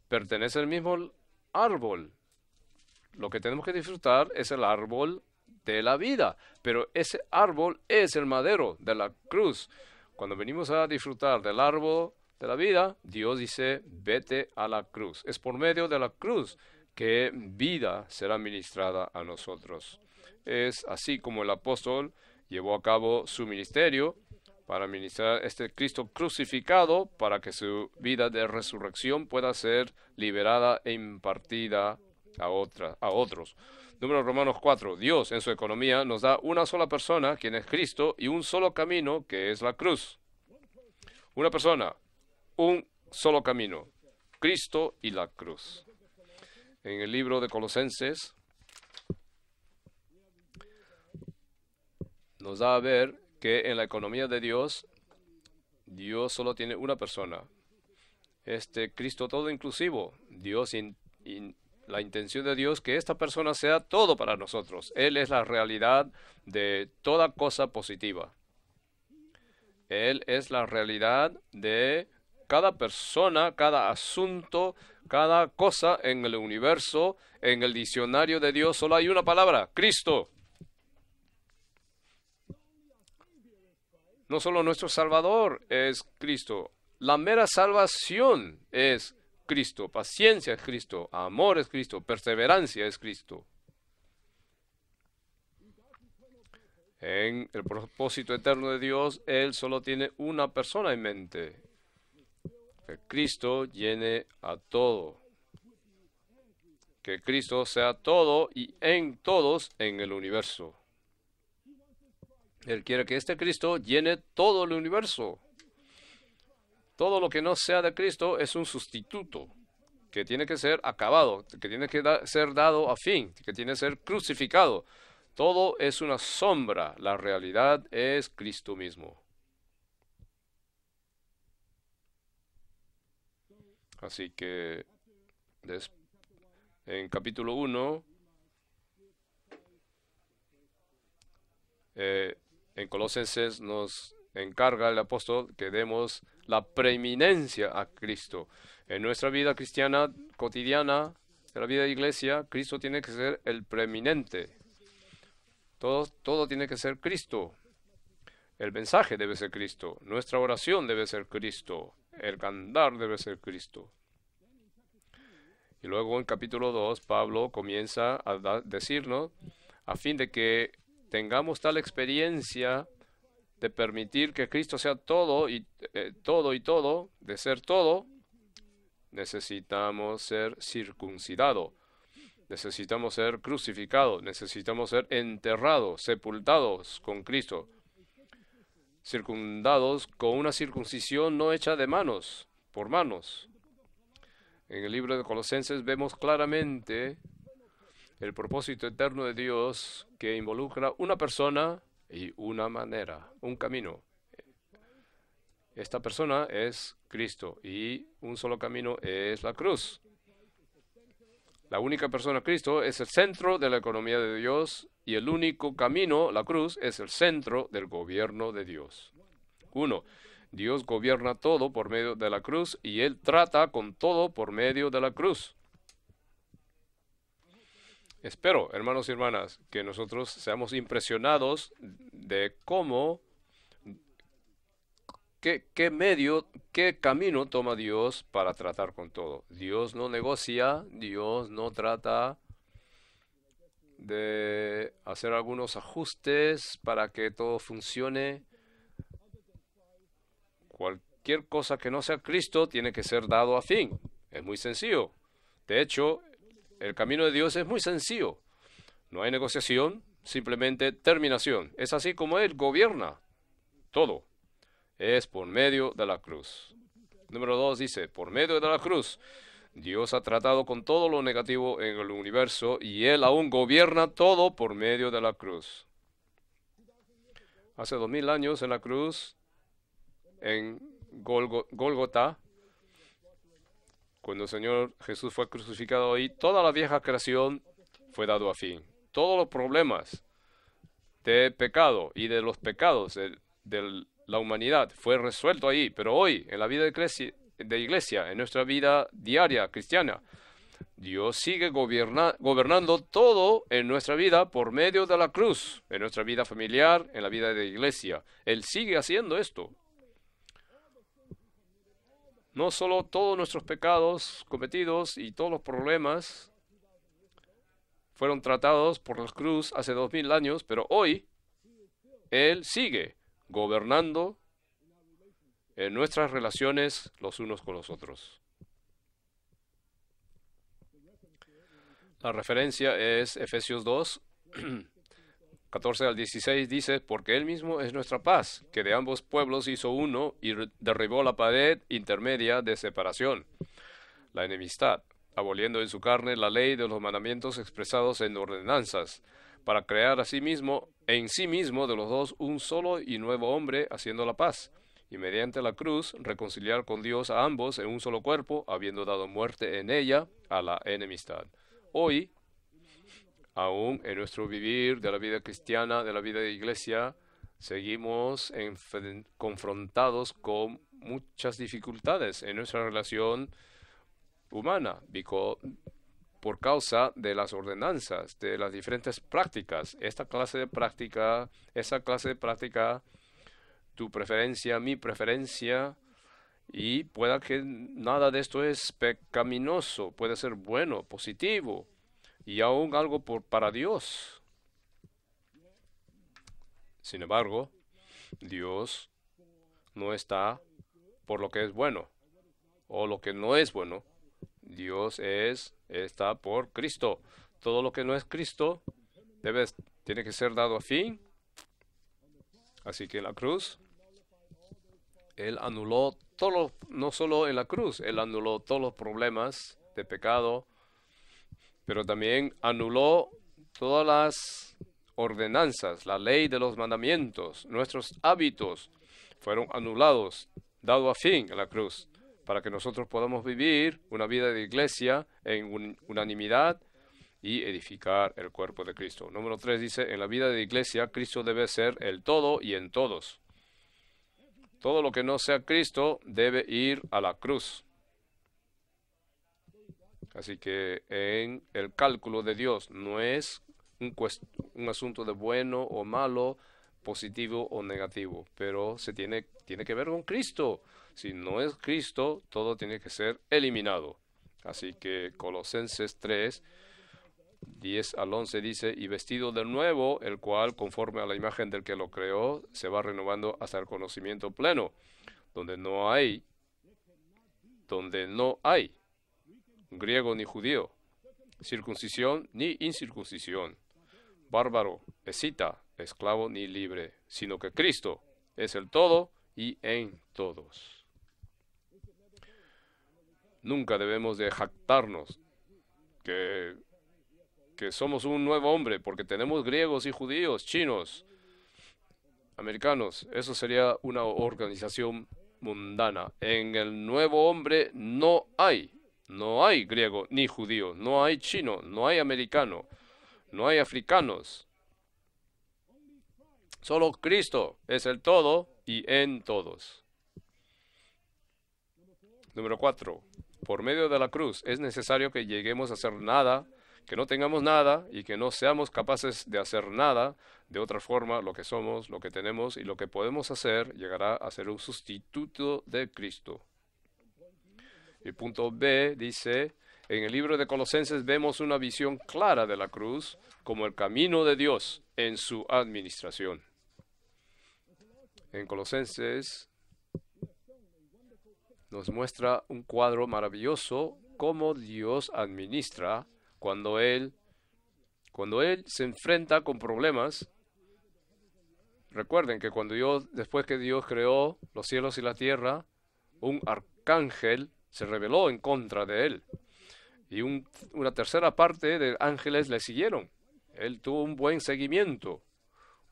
Pertenece al mismo árbol. Lo que tenemos que disfrutar es el árbol de la vida. Pero ese árbol es el madero de la cruz. Cuando venimos a disfrutar del árbol de la vida, Dios dice, vete a la cruz. Es por medio de la cruz que vida será ministrada a nosotros. Es así como el apóstol llevó a cabo su ministerio para ministrar este Cristo crucificado, para que su vida de resurrección pueda ser liberada e impartida a otros. Número Romanos 4. Dios en su economía nos da una sola persona, quien es Cristo, y un solo camino, que es la cruz. Una persona, un solo camino, Cristo y la cruz. En el libro de Colosenses nos da a ver que en la economía de Dios, Dios solo tiene una persona. Cristo todo inclusivo. La intención de Dios que esta persona sea todo para nosotros. Él es la realidad de toda cosa positiva. Él es la realidad de cada persona, cada asunto, cada cosa en el universo. En el diccionario de Dios solo hay una palabra, Cristo. No solo nuestro Salvador es Cristo, la mera salvación es Cristo, paciencia es Cristo, amor es Cristo, perseverancia es Cristo. En el propósito eterno de Dios, Él solo tiene una persona en mente. Que Cristo llene a todo. Que Cristo sea todo y en todos en el universo. Él quiere que este Cristo llene todo el universo. Todo lo que no sea de Cristo es un sustituto que tiene que ser acabado, que tiene que ser dado a fin, que tiene que ser crucificado. Todo es una sombra. La realidad es Cristo mismo. Así que en capítulo 1, en Colosenses nos encarga el apóstol que demos la preeminencia a Cristo. En nuestra vida cristiana cotidiana, en la vida de iglesia, Cristo tiene que ser el preeminente. Todo tiene que ser Cristo. El mensaje debe ser Cristo. Nuestra oración debe ser Cristo. El cantar debe ser Cristo. Y luego en capítulo 2, Pablo comienza a decirnos, a fin de que tengamos tal experiencia de permitir que Cristo sea todo y todo, de ser todo, necesitamos ser circuncidados. Necesitamos ser crucificados, necesitamos ser enterrados, sepultados con Cristo, circundados con una circuncisión no hecha de manos, por manos. En el libro de Colosenses vemos claramente el propósito eterno de Dios que involucra una persona y una manera, un camino. Esta persona es Cristo y un solo camino es la cruz. La única persona, Cristo, es el centro de la economía de Dios y el único camino, la cruz, es el centro del gobierno de Dios. 1. Dios gobierna todo por medio de la cruz y Él trata con todo por medio de la cruz. Espero, hermanos y hermanas, que nosotros seamos impresionados de cómo, qué camino toma Dios para tratar con todo. Dios no negocia, Dios no trata de hacer algunos ajustes para que todo funcione. Cualquier cosa que no sea Cristo tiene que ser dado a fin. Es muy sencillo. De hecho, el camino de Dios es muy sencillo. No hay negociación, simplemente terminación. Es así como Él gobierna todo. Es por medio de la cruz. Número 2 dice, por medio de la cruz, Dios ha tratado con todo lo negativo en el universo y Él aún gobierna todo por medio de la cruz. Hace 2000 años en la cruz, en Gólgota, cuando el Señor Jesús fue crucificado ahí, toda la vieja creación fue dado a fin. Todos los problemas de pecado y de los pecados de la humanidad fue resuelto ahí. Pero hoy, en la vida de iglesia, en nuestra vida diaria cristiana, Dios sigue gobernando todo en nuestra vida por medio de la cruz, en nuestra vida familiar, en la vida de iglesia. Él sigue haciendo esto. No solo todos nuestros pecados cometidos y todos los problemas fueron tratados por la cruz hace 2000 años, pero hoy Él sigue gobernando en nuestras relaciones los unos con los otros. La referencia es Efesios 2, 14 al 16, dice, porque Él mismo es nuestra paz, que de ambos pueblos hizo uno y derribó la pared intermedia de separación, la enemistad, aboliendo en su carne la ley de los mandamientos expresados en ordenanzas, para crear en sí mismo de los dos un solo y nuevo hombre, haciendo la paz, y mediante la cruz reconciliar con Dios a ambos en un solo cuerpo, habiendo dado muerte en ella a la enemistad. Hoy, aún en nuestro vivir de la vida cristiana, de la vida de iglesia, seguimos confrontados con muchas dificultades en nuestra relación humana, por causa de las ordenanzas, de las diferentes prácticas. Esa clase de práctica tu preferencia, mi preferencia, y pueda que nada de esto es pecaminoso, puede ser bueno, positivo, y aún algo para Dios. Sin embargo, Dios no está por lo que es bueno o lo que no es bueno. Dios está por Cristo. Todo lo que no es Cristo tiene que ser dado a fin. Así que en la cruz, Él anuló no solo en la cruz, Él anuló todos los problemas de pecado, pero también anuló todas las ordenanzas, la ley de los mandamientos, nuestros hábitos fueron anulados, dado a fin en la cruz, para que nosotros podamos vivir una vida de iglesia en unanimidad y edificar el cuerpo de Cristo. Número 3 dice, en la vida de iglesia, Cristo debe ser el todo y en todos. Todo lo que no sea Cristo debe ir a la cruz. Así que en el cálculo de Dios no es un asunto de bueno o malo, positivo o negativo, pero tiene que ver con Cristo. Si no es Cristo, todo tiene que ser eliminado. Así que Colosenses 3, 10 al 11 dice, y vestido de nuevo, el cual, conforme a la imagen del que lo creó, se va renovando hasta el conocimiento pleno, donde no hay griego ni judío, circuncisión ni incircuncisión, bárbaro, escita, esclavo ni libre, sino que Cristo es el todo y en todos. Nunca debemos de jactarnos que somos un nuevo hombre, porque tenemos griegos y judíos, chinos, americanos. Eso sería una organización mundana. En el nuevo hombre no hay griego ni judío, no hay chino, no hay americano, no hay africanos. Solo Cristo es el todo y en todos. Número 4. Por medio de la cruz es necesario que lleguemos a hacer nada, que no tengamos nada y que no seamos capaces de hacer nada. De otra forma, lo que somos, lo que tenemos y lo que podemos hacer llegará a ser un sustituto de Cristo. El punto B dice, en el libro de Colosenses vemos una visión clara de la cruz como el camino de Dios en su administración. En Colosenses nos muestra un cuadro maravilloso cómo Dios administra cuando Él se enfrenta con problemas. Recuerden que después que Dios creó los cielos y la tierra, un arcángel se rebeló en contra de Él. Y una tercera parte de ángeles le siguieron. Él tuvo un buen seguimiento,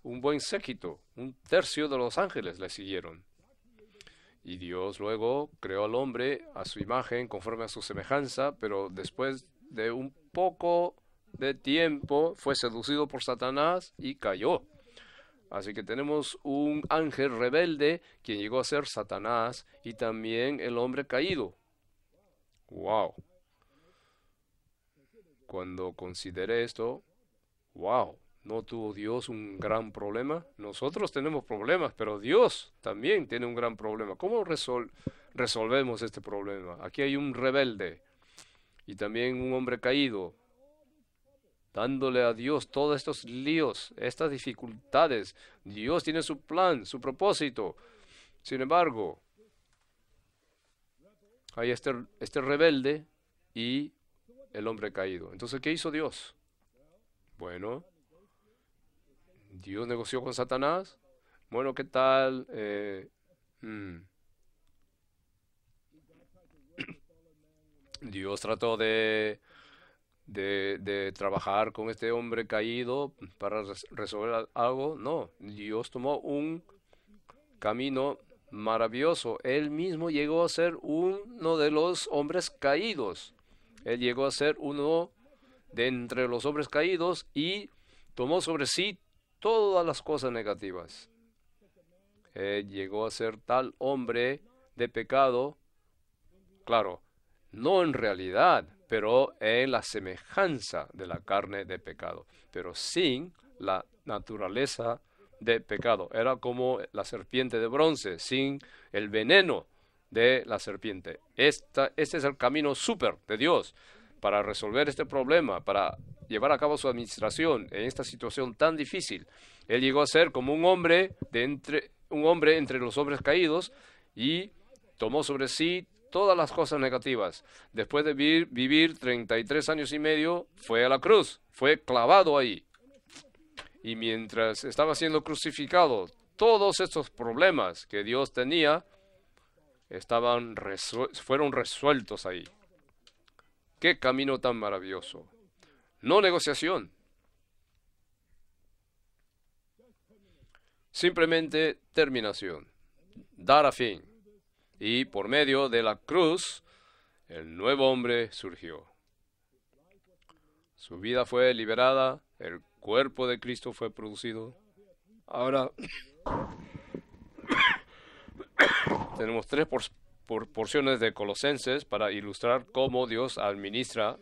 un buen séquito. Un tercio de los ángeles le siguieron. Y Dios luego creó al hombre a su imagen, conforme a su semejanza, pero después de un poco de tiempo fue seducido por Satanás y cayó. Así que tenemos un ángel rebelde quien llegó a ser Satanás y también el hombre caído. ¡Wow! Cuando consideré esto, ¡wow! ¿No tuvo Dios un gran problema? Nosotros tenemos problemas, pero Dios también tiene un gran problema. ¿Cómo resolvemos este problema? Aquí hay un rebelde y también un hombre caído, dándole a Dios todos estos líos, estas dificultades. Dios tiene su plan, su propósito. Sin embargo, hay este rebelde y el hombre caído. Entonces, ¿qué hizo Dios? Bueno, Dios negoció con Satanás. Bueno, ¿qué tal? Dios trató de trabajar con este hombre caído para resolver algo. No, Dios tomó un camino maravilloso. Él mismo llegó a ser uno de los hombres caídos. Él llegó a ser uno de entre los hombres caídos y tomó sobre sí todas las cosas negativas. Él llegó a ser tal hombre de pecado, claro, no en realidad, pero en la semejanza de la carne de pecado, pero sin la naturaleza de pecado. Era como la serpiente de bronce, sin el veneno de la serpiente. Este es el camino súper de Dios para resolver este problema, para llevar a cabo su administración en esta situación tan difícil. Él llegó a ser como un hombre entre los hombres caídos y tomó sobre sí todas las cosas negativas. Después de vivir 33 años y medio, fue a la cruz, fue clavado ahí. Y mientras estaba siendo crucificado, todos estos problemas que Dios tenía fueron resueltos ahí. ¡Qué camino tan maravilloso! No negociación. Simplemente terminación. Dar a fin. Y por medio de la cruz, el nuevo hombre surgió. Su vida fue liberada, el cuerpo de Cristo fue producido. Ahora tenemos tres porciones de Colosenses para ilustrar cómo Dios administra.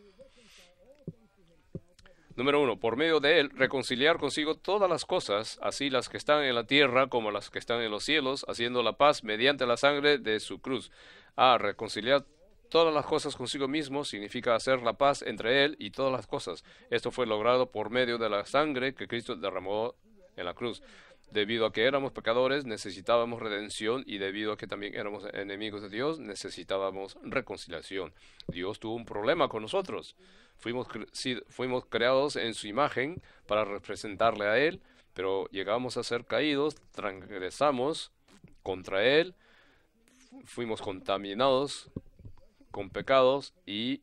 Número 1, por medio de él, reconciliar consigo todas las cosas, así las que están en la tierra como las que están en los cielos, haciendo la paz mediante la sangre de su cruz. Reconciliar todas las cosas consigo mismo significa hacer la paz entre él y todas las cosas. Esto fue logrado por medio de la sangre que Cristo derramó en la cruz. Debido a que éramos pecadores, necesitábamos redención, y debido a que también éramos enemigos de Dios, necesitábamos reconciliación. Dios tuvo un problema con nosotros. Fuimos creados en su imagen para representarle a Él, pero llegamos a ser caídos, transgresamos contra Él, fuimos contaminados con pecados, y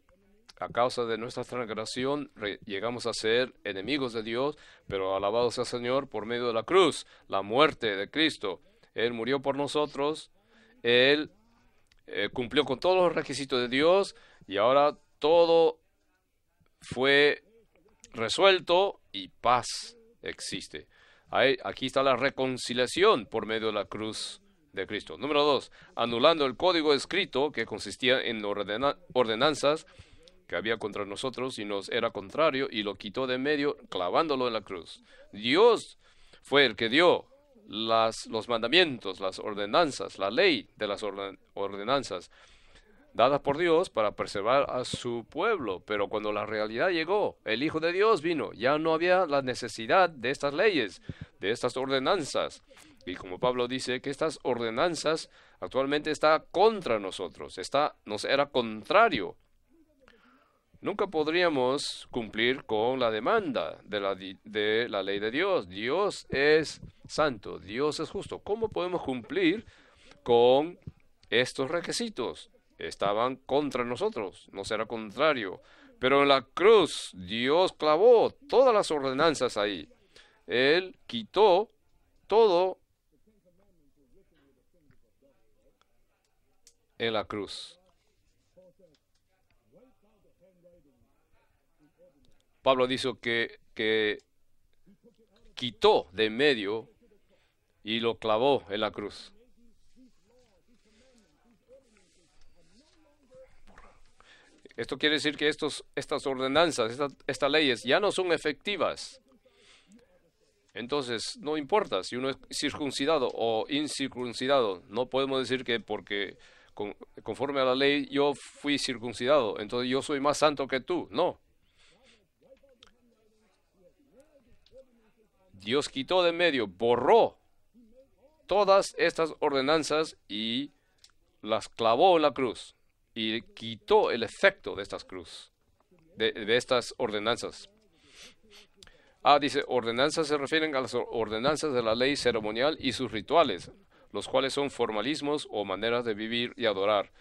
a causa de nuestra transgresión llegamos a ser enemigos de Dios, pero alabado sea el Señor por medio de la cruz, la muerte de Cristo. Él murió por nosotros, Él cumplió con todos los requisitos de Dios, y ahora todo fue resuelto y paz existe. Aquí está la reconciliación por medio de la cruz de Cristo. Número 2, anulando el código escrito que consistía en ordenanzas que había contra nosotros y nos era contrario, y lo quitó de en medio, clavándolo en la cruz. Dios fue el que dio los mandamientos, las ordenanzas, la ley de las ordenanzas dadas por Dios para preservar a su pueblo. Pero cuando la realidad llegó, el Hijo de Dios vino, ya no había la necesidad de estas leyes, de estas ordenanzas. Y como Pablo dice que estas ordenanzas actualmente están contra nosotros, nos era contrario. Nunca podríamos cumplir con la demanda de la ley de Dios. Dios es santo, Dios es justo. ¿Cómo podemos cumplir con estos requisitos? Estaban contra nosotros, nos era contrario. Pero en la cruz Dios clavó todas las ordenanzas ahí. Él quitó todo en la cruz. Pablo dice que quitó de en medio y lo clavó en la cruz. Esto quiere decir que estas ordenanzas, estas leyes ya no son efectivas. Entonces, no importa si uno es circuncidado o incircuncidado. No podemos decir que porque conforme a la ley yo fui circuncidado, entonces yo soy más santo que tú. No. Dios quitó de en medio, borró todas estas ordenanzas y las clavó en la cruz. Y quitó el efecto de estas de estas ordenanzas. Dice, ordenanzas se refieren a las ordenanzas de la ley ceremonial y sus rituales, los cuales son formalismos o maneras de vivir y adorar.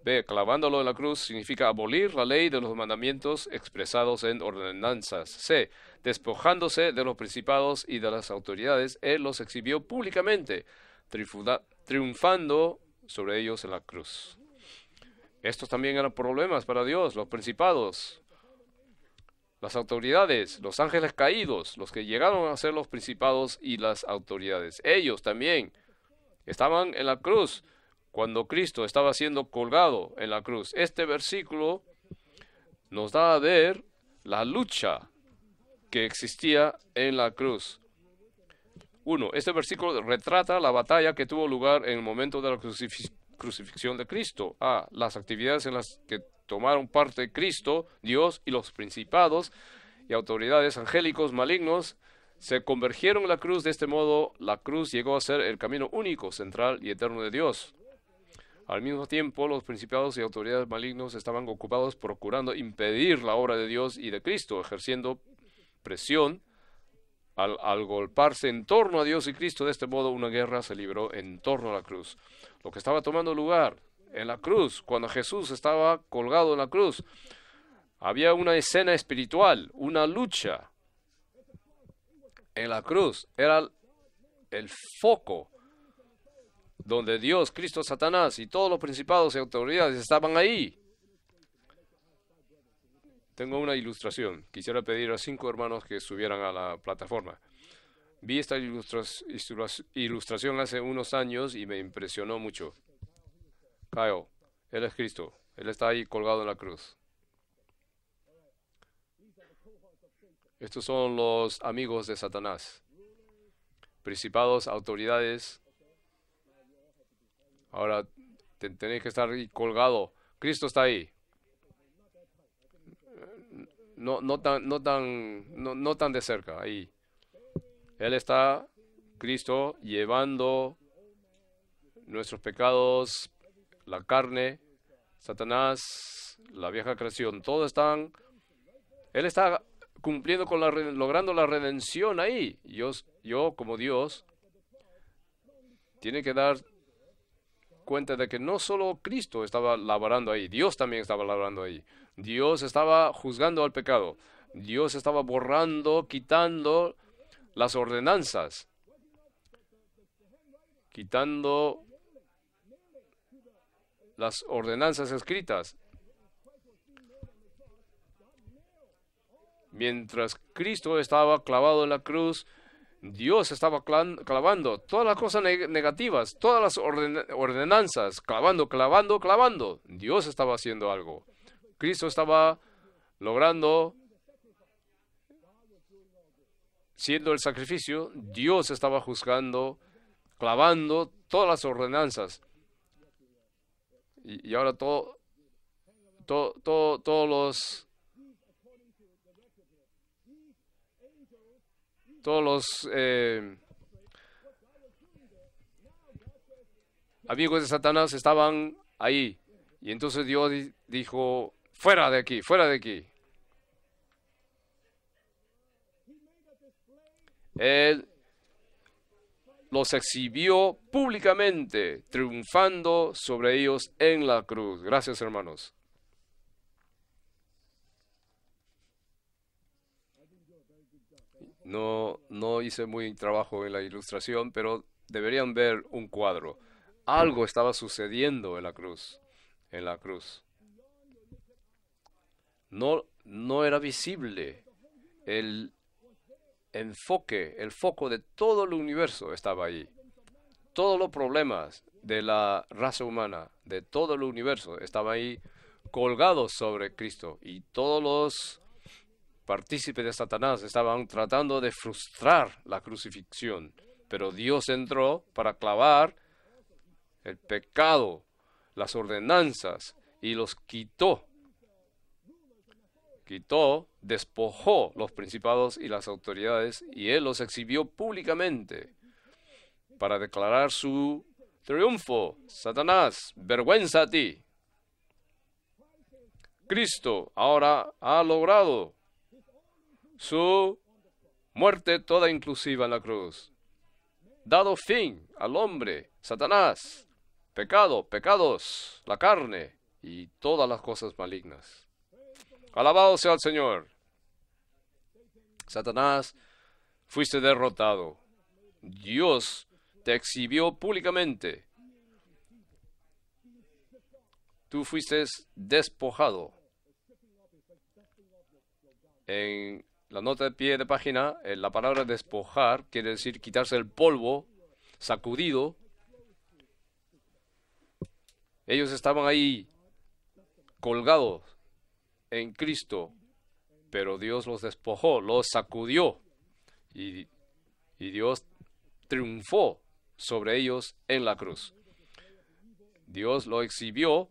B, clavándolo en la cruz significa abolir la ley de los mandamientos expresados en ordenanzas. C, despojándose de los principados y de las autoridades, él los exhibió públicamente, triunfando sobre ellos en la cruz. Estos también eran problemas para Dios, los principados, las autoridades, los ángeles caídos, los que llegaron a ser los principados y las autoridades. Ellos también estaban en la cruz cuando Cristo estaba siendo colgado en la cruz. Este versículo nos da a ver la lucha que existía en la cruz. 1. Este versículo retrata la batalla que tuvo lugar en el momento de la crucifixión de Cristo. Las actividades en las que tomaron parte Cristo, Dios y los principados y autoridades angélicos malignos se convergieron en la cruz. De este modo, la cruz llegó a ser el camino único, central y eterno de Dios. Al mismo tiempo, los principados y autoridades malignos estaban ocupados procurando impedir la obra de Dios y de Cristo, ejerciendo presión al golparse en torno a Dios y Cristo. De este modo, una guerra se libró en torno a la cruz. Lo que estaba tomando lugar en la cruz, cuando Jesús estaba colgado en la cruz, había una escena espiritual, una lucha en la cruz. Era el foco donde Dios, Cristo, Satanás y todos los principados y autoridades estaban ahí. Tengo una ilustración. Quisiera pedir a 5 hermanos que subieran a la plataforma. Vi esta ilustración hace unos años y me impresionó mucho. Kyle, Él es Cristo. Él está ahí colgado en la cruz. Estos son los amigos de Satanás. Principados, autoridades. Ahora tenéis que estar ahí colgado. Cristo está ahí. No tan de cerca, ahí. Él está, Cristo, llevando nuestros pecados, la carne, Satanás, la vieja creación, todos están. Él está cumpliendo con logrando la redención ahí. Yo como Dios, tiene que dar cuenta de que no solo Cristo estaba laborando ahí, Dios también estaba laborando ahí. Dios estaba juzgando al pecado. Dios estaba borrando, quitando las ordenanzas, quitando las ordenanzas escritas. Mientras Cristo estaba clavado en la cruz, Dios estaba clavando todas las cosas negativas, todas las ordenanzas, clavando. Dios estaba haciendo algo. Cristo estaba logrando, siendo el sacrificio. Dios estaba juzgando, clavando todas las ordenanzas. Y ahora todos los amigos de Satanás estaban ahí. Y entonces Dios dijo, fuera de aquí, fuera de aquí. Él los exhibió públicamente, triunfando sobre ellos en la cruz. Gracias, hermanos. No hice muy trabajo en la ilustración, pero deberían ver un cuadro. Algo estaba sucediendo en la cruz. En la cruz. No era visible. El enfoque, el foco de todo el universo estaba ahí. Todos los problemas de la raza humana, de todo el universo, estaban ahí colgados sobre Cristo. Y todos los partícipes de Satanás estaban tratando de frustrar la crucifixión. Pero Dios entró para clavar el pecado, las ordenanzas, y los quitó. Despojó los principados y las autoridades, y Él los exhibió públicamente para declarar su triunfo. Satanás, vergüenza a ti. Cristo ahora ha logrado su muerte toda inclusiva en la cruz, dado fin al hombre, Satanás, pecado, pecados, la carne y todas las cosas malignas. Alabado sea el Señor. Satanás, fuiste derrotado. Dios te exhibió públicamente. Tú fuiste despojado. En la nota de pie de página, la palabra despojar quiere decir quitarse el polvo, sacudido. Ellos estaban ahí colgados en Cristo, pero Dios los despojó, los sacudió, y Dios triunfó sobre ellos en la cruz. Dios lo exhibió.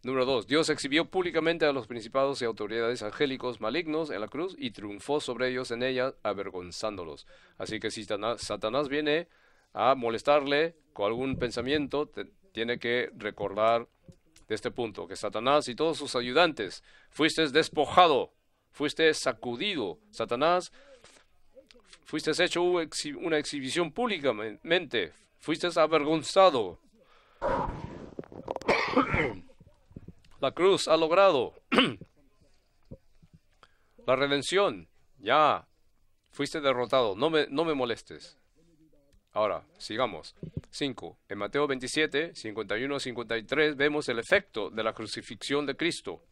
Número 2. Dios exhibió públicamente a los principados y autoridades angélicos malignos en la cruz y triunfó sobre ellos en ella, avergonzándolos. Así que si Satanás viene a molestarle con algún pensamiento, tiene que recordar de este punto, que Satanás y todos sus ayudantes, fuiste despojado, fuiste sacudido. Satanás, fuiste hecho una exhibición públicamente, fuiste avergonzado. La cruz ha logrado la redención. Ya fuiste derrotado. No me molestes. Ahora, sigamos. 5. En Mateo 27, 51 a 53 vemos el efecto de la crucifixión de Cristo.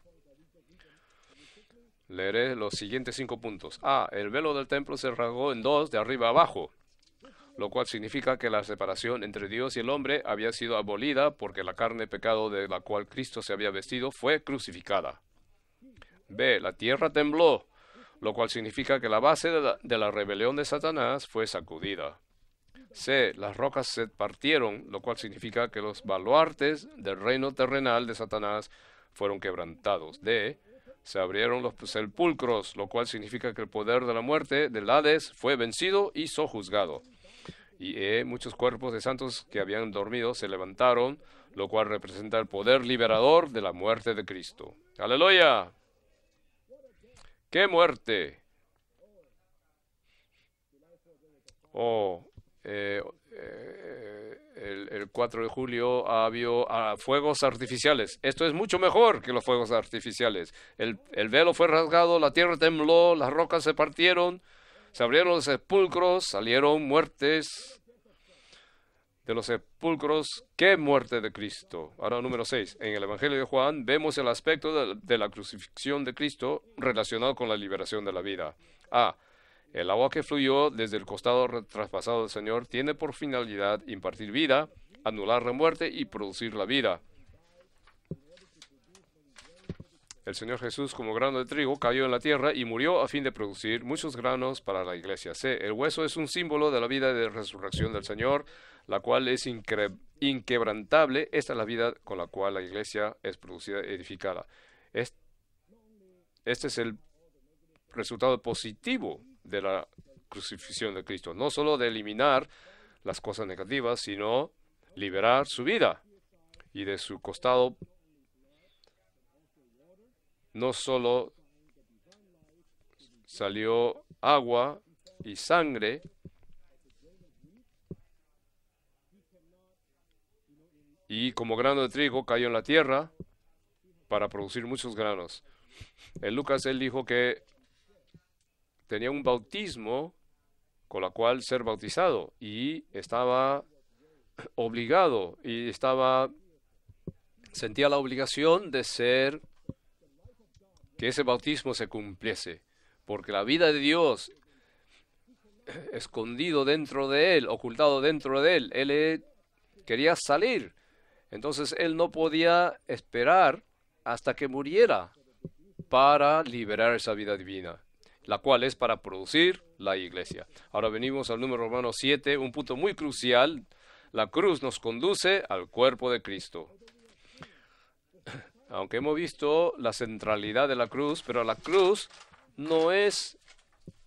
Leeré los siguientes 5 puntos. A. El velo del templo se rasgó en dos de arriba a abajo, lo cual significa que la separación entre Dios y el hombre había sido abolida porque la carne pecado de la cual Cristo se había vestido fue crucificada. B. La tierra tembló, lo cual significa que la base de la rebelión de Satanás fue sacudida. C. Las rocas se partieron, lo cual significa que los baluartes del reino terrenal de Satanás fueron quebrantados. D. Se abrieron los sepulcros, lo cual significa que el poder de la muerte del Hades fue vencido y sojuzgado. Y muchos cuerpos de santos que habían dormido se levantaron, lo cual representa el poder liberador de la muerte de Cristo. ¡Aleluya! ¡Qué muerte! El 4 de julio habido fuegos artificiales. Esto es mucho mejor que los fuegos artificiales. El velo fue rasgado, la tierra tembló, las rocas se partieron, se abrieron los sepulcros, salieron muertes de los sepulcros. ¡Qué muerte de Cristo! Ahora, número 6. En el Evangelio de Juan vemos el aspecto de la crucifixión de Cristo relacionado con la liberación de la vida. A. El agua que fluyó desde el costado traspasado del Señor tiene por finalidad impartir vida, anular la muerte y producir la vida. El Señor Jesús, como grano de trigo, cayó en la tierra y murió a fin de producir muchos granos para la iglesia. C. El hueso es un símbolo de la vida de resurrección del Señor, la cual es inquebrantable. Esta es la vida con la cual la iglesia es producida y edificada. Este es el resultado positivo de la crucifixión de Cristo. No solo de eliminar las cosas negativas, sino liberar su vida. Y de su costado no solo salió agua y sangre, y como grano de trigo cayó en la tierra para producir muchos granos. En Lucas él dijo que tenía un bautismo con la cual ser bautizado y estaba obligado y sentía la obligación de que ese bautismo se cumpliese, porque la vida de Dios escondido dentro de él, ocultado dentro de él, él quería salir. Entonces él no podía esperar hasta que muriera para liberar esa vida divina, la cual es para producir la iglesia. Ahora venimos al número Romanos 7, un punto muy crucial. La cruz nos conduce al cuerpo de Cristo. Aunque hemos visto la centralidad de la cruz, pero la cruz no es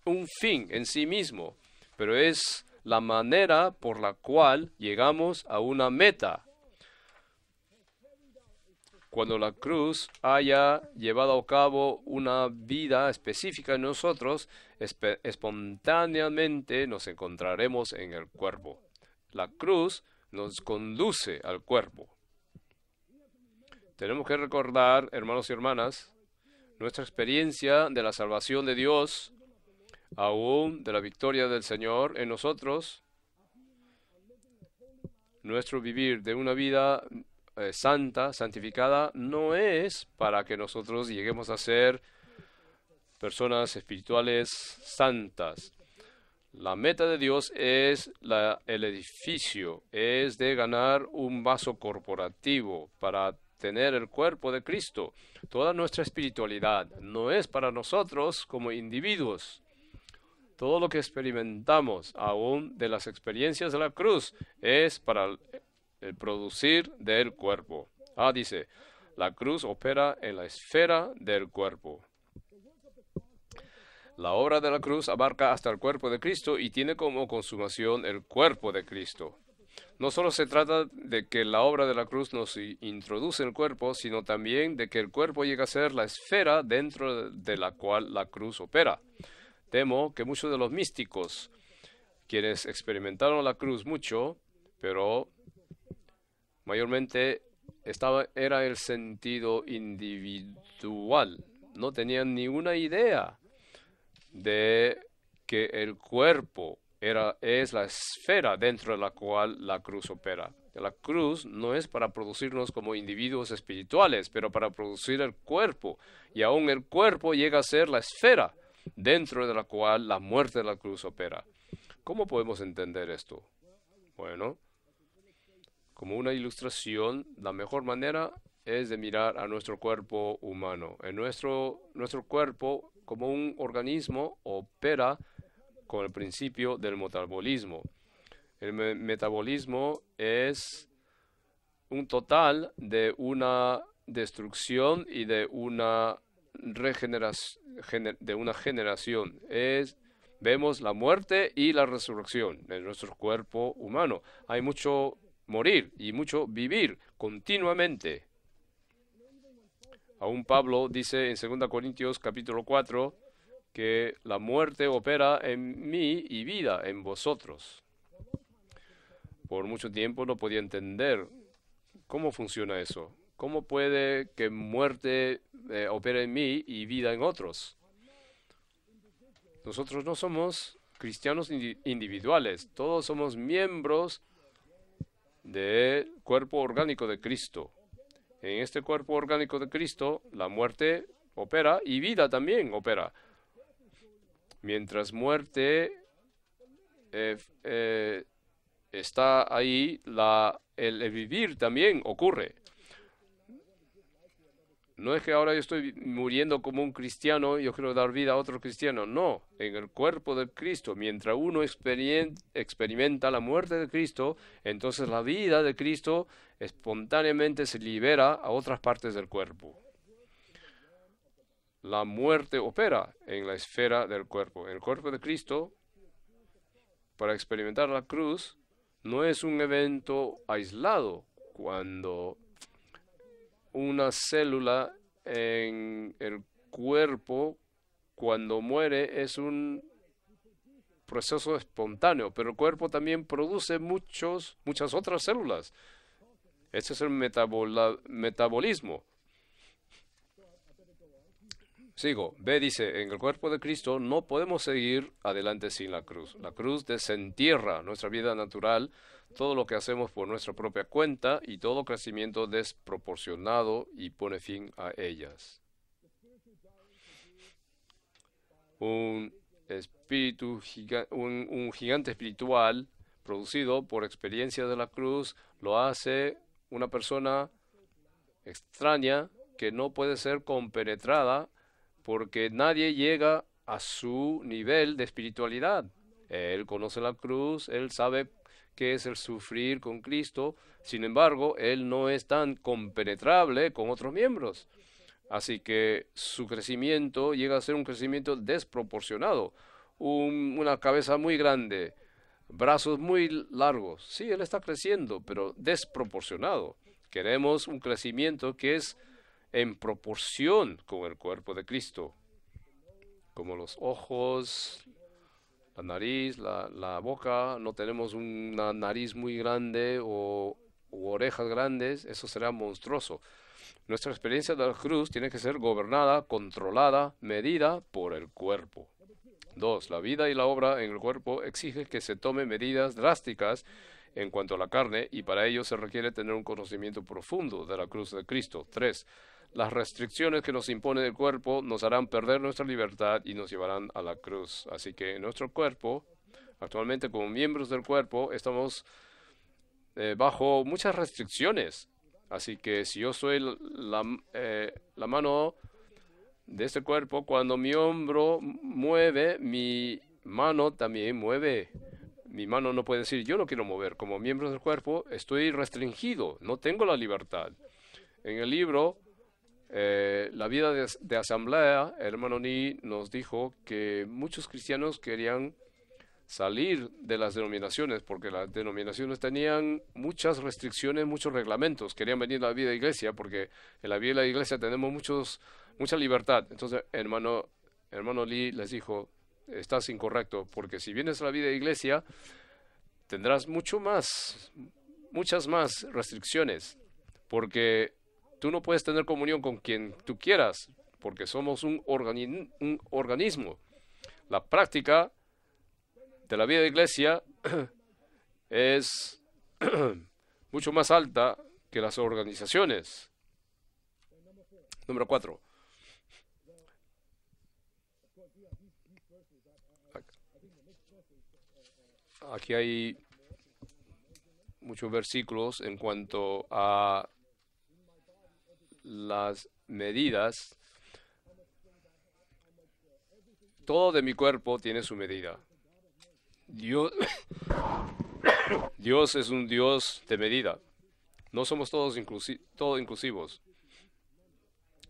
un fin en sí mismo, pero es la manera por la cual llegamos a una meta. Cuando la cruz haya llevado a cabo una vida específica en nosotros, espontáneamente nos encontraremos en el cuerpo. La cruz nos conduce al cuerpo. Tenemos que recordar, hermanos y hermanas, nuestra experiencia de la salvación de Dios, aún de la victoria del Señor en nosotros, nuestro vivir de una vida santa, santificada, no es para que nosotros lleguemos a ser personas espirituales santas. La meta de Dios es el edificio, es de ganar un vaso corporativo para tener el cuerpo de Cristo. Toda nuestra espiritualidad no es para nosotros como individuos. Todo lo que experimentamos, aún de las experiencias de la cruz, es para el producir del cuerpo. Dice, la cruz opera en la esfera del cuerpo. La obra de la cruz abarca hasta el cuerpo de Cristo y tiene como consumación el cuerpo de Cristo. No solo se trata de que la obra de la cruz nos introduce en el cuerpo, sino también de que el cuerpo llega a ser la esfera dentro de la cual la cruz opera. Temo que muchos de los místicos, quienes experimentaron la cruz mucho, pero mayormente era el sentido individual, no tenían ni una idea de que el cuerpo es la esfera dentro de la cual la cruz opera. La cruz no es para producirnos como individuos espirituales, pero para producir el cuerpo. Y aún el cuerpo llega a ser la esfera dentro de la cual la muerte de la cruz opera. ¿Cómo podemos entender esto? Bueno, como una ilustración, la mejor manera es de mirar a nuestro cuerpo humano. En nuestro cuerpo, como un organismo, opera con el principio del metabolismo. El metabolismo es un total de una destrucción y de una generación. Vemos la muerte y la resurrección en nuestro cuerpo humano. Hay mucho morir y mucho vivir continuamente. Aún Pablo dice en 2 Corintios capítulo 4 que la muerte opera en mí y vida en vosotros. Por mucho tiempo no podía entender cómo funciona eso. ¿Cómo puede que muerte opere en mí y vida en otros? Nosotros no somos cristianos individuales, todos somos miembros del cuerpo orgánico de Cristo. En este cuerpo orgánico de Cristo, la muerte opera y vida también opera. Mientras muerte está ahí, el vivir también ocurre. No es que ahora yo estoy muriendo como un cristiano y yo quiero dar vida a otro cristiano. No, en el cuerpo de Cristo, mientras uno experimenta la muerte de Cristo, entonces la vida de Cristo espontáneamente se libera a otras partes del cuerpo. La muerte opera en la esfera del cuerpo. En el cuerpo de Cristo, para experimentar la cruz, no es un evento aislado cuando una célula en el cuerpo, cuando muere, es un proceso espontáneo, pero el cuerpo también produce muchas otras células. Ese es el metabolismo. Sigo. B dice, en el cuerpo de Cristo no podemos seguir adelante sin la cruz. La cruz desentierra nuestra vida natural, todo lo que hacemos por nuestra propia cuenta y todo crecimiento desproporcionado y pone fin a ellas. Un gigante espiritual producido por experiencia de la cruz lo hace una persona extraña que no puede ser compenetrada porque nadie llega a su nivel de espiritualidad. Él conoce la cruz, él sabe qué es el sufrir con Cristo, sin embargo, él no es tan compenetrable con otros miembros. Así que su crecimiento llega a ser un crecimiento desproporcionado. Una cabeza muy grande, brazos muy largos. Sí, él está creciendo, pero desproporcionado. Queremos un crecimiento que es en proporción con el cuerpo de Cristo, como los ojos, la nariz, la boca. No tenemos una nariz muy grande u orejas grandes, eso será monstruoso. Nuestra experiencia de la cruz tiene que ser gobernada, controlada, medida por el cuerpo. 2. La vida y la obra en el cuerpo exige que se tomen medidas drásticas en cuanto a la carne, y para ello se requiere tener un conocimiento profundo de la cruz de Cristo. 3. Las restricciones que nos impone el cuerpo nos harán perder nuestra libertad y nos llevarán a la cruz. Así que en nuestro cuerpo, actualmente como miembros del cuerpo, estamos bajo muchas restricciones. Así que si yo soy la mano de este cuerpo, cuando mi hombro mueve, mi mano también mueve. Mi mano no puede decir, yo no quiero mover. Como miembro del cuerpo, estoy restringido, no tengo la libertad. En el libro, La vida de asamblea, el hermano Lee nos dijo que muchos cristianos querían salir de las denominaciones porque las denominaciones tenían muchas restricciones, muchos reglamentos. Querían venir a la vida de iglesia porque en la vida de la iglesia tenemos mucha libertad. Entonces, hermano Lee les dijo, estás incorrecto, porque si vienes a la vida de iglesia, tendrás muchas más restricciones, porque tú no puedes tener comunión con quien tú quieras, porque somos un organismo. La práctica de la vida de iglesia es mucho más alta que las organizaciones. Número 4. Aquí hay muchos versículos en cuanto a las medidas. Todo de mi cuerpo tiene su medida. Dios es un Dios de medida. No somos todos inclusivos.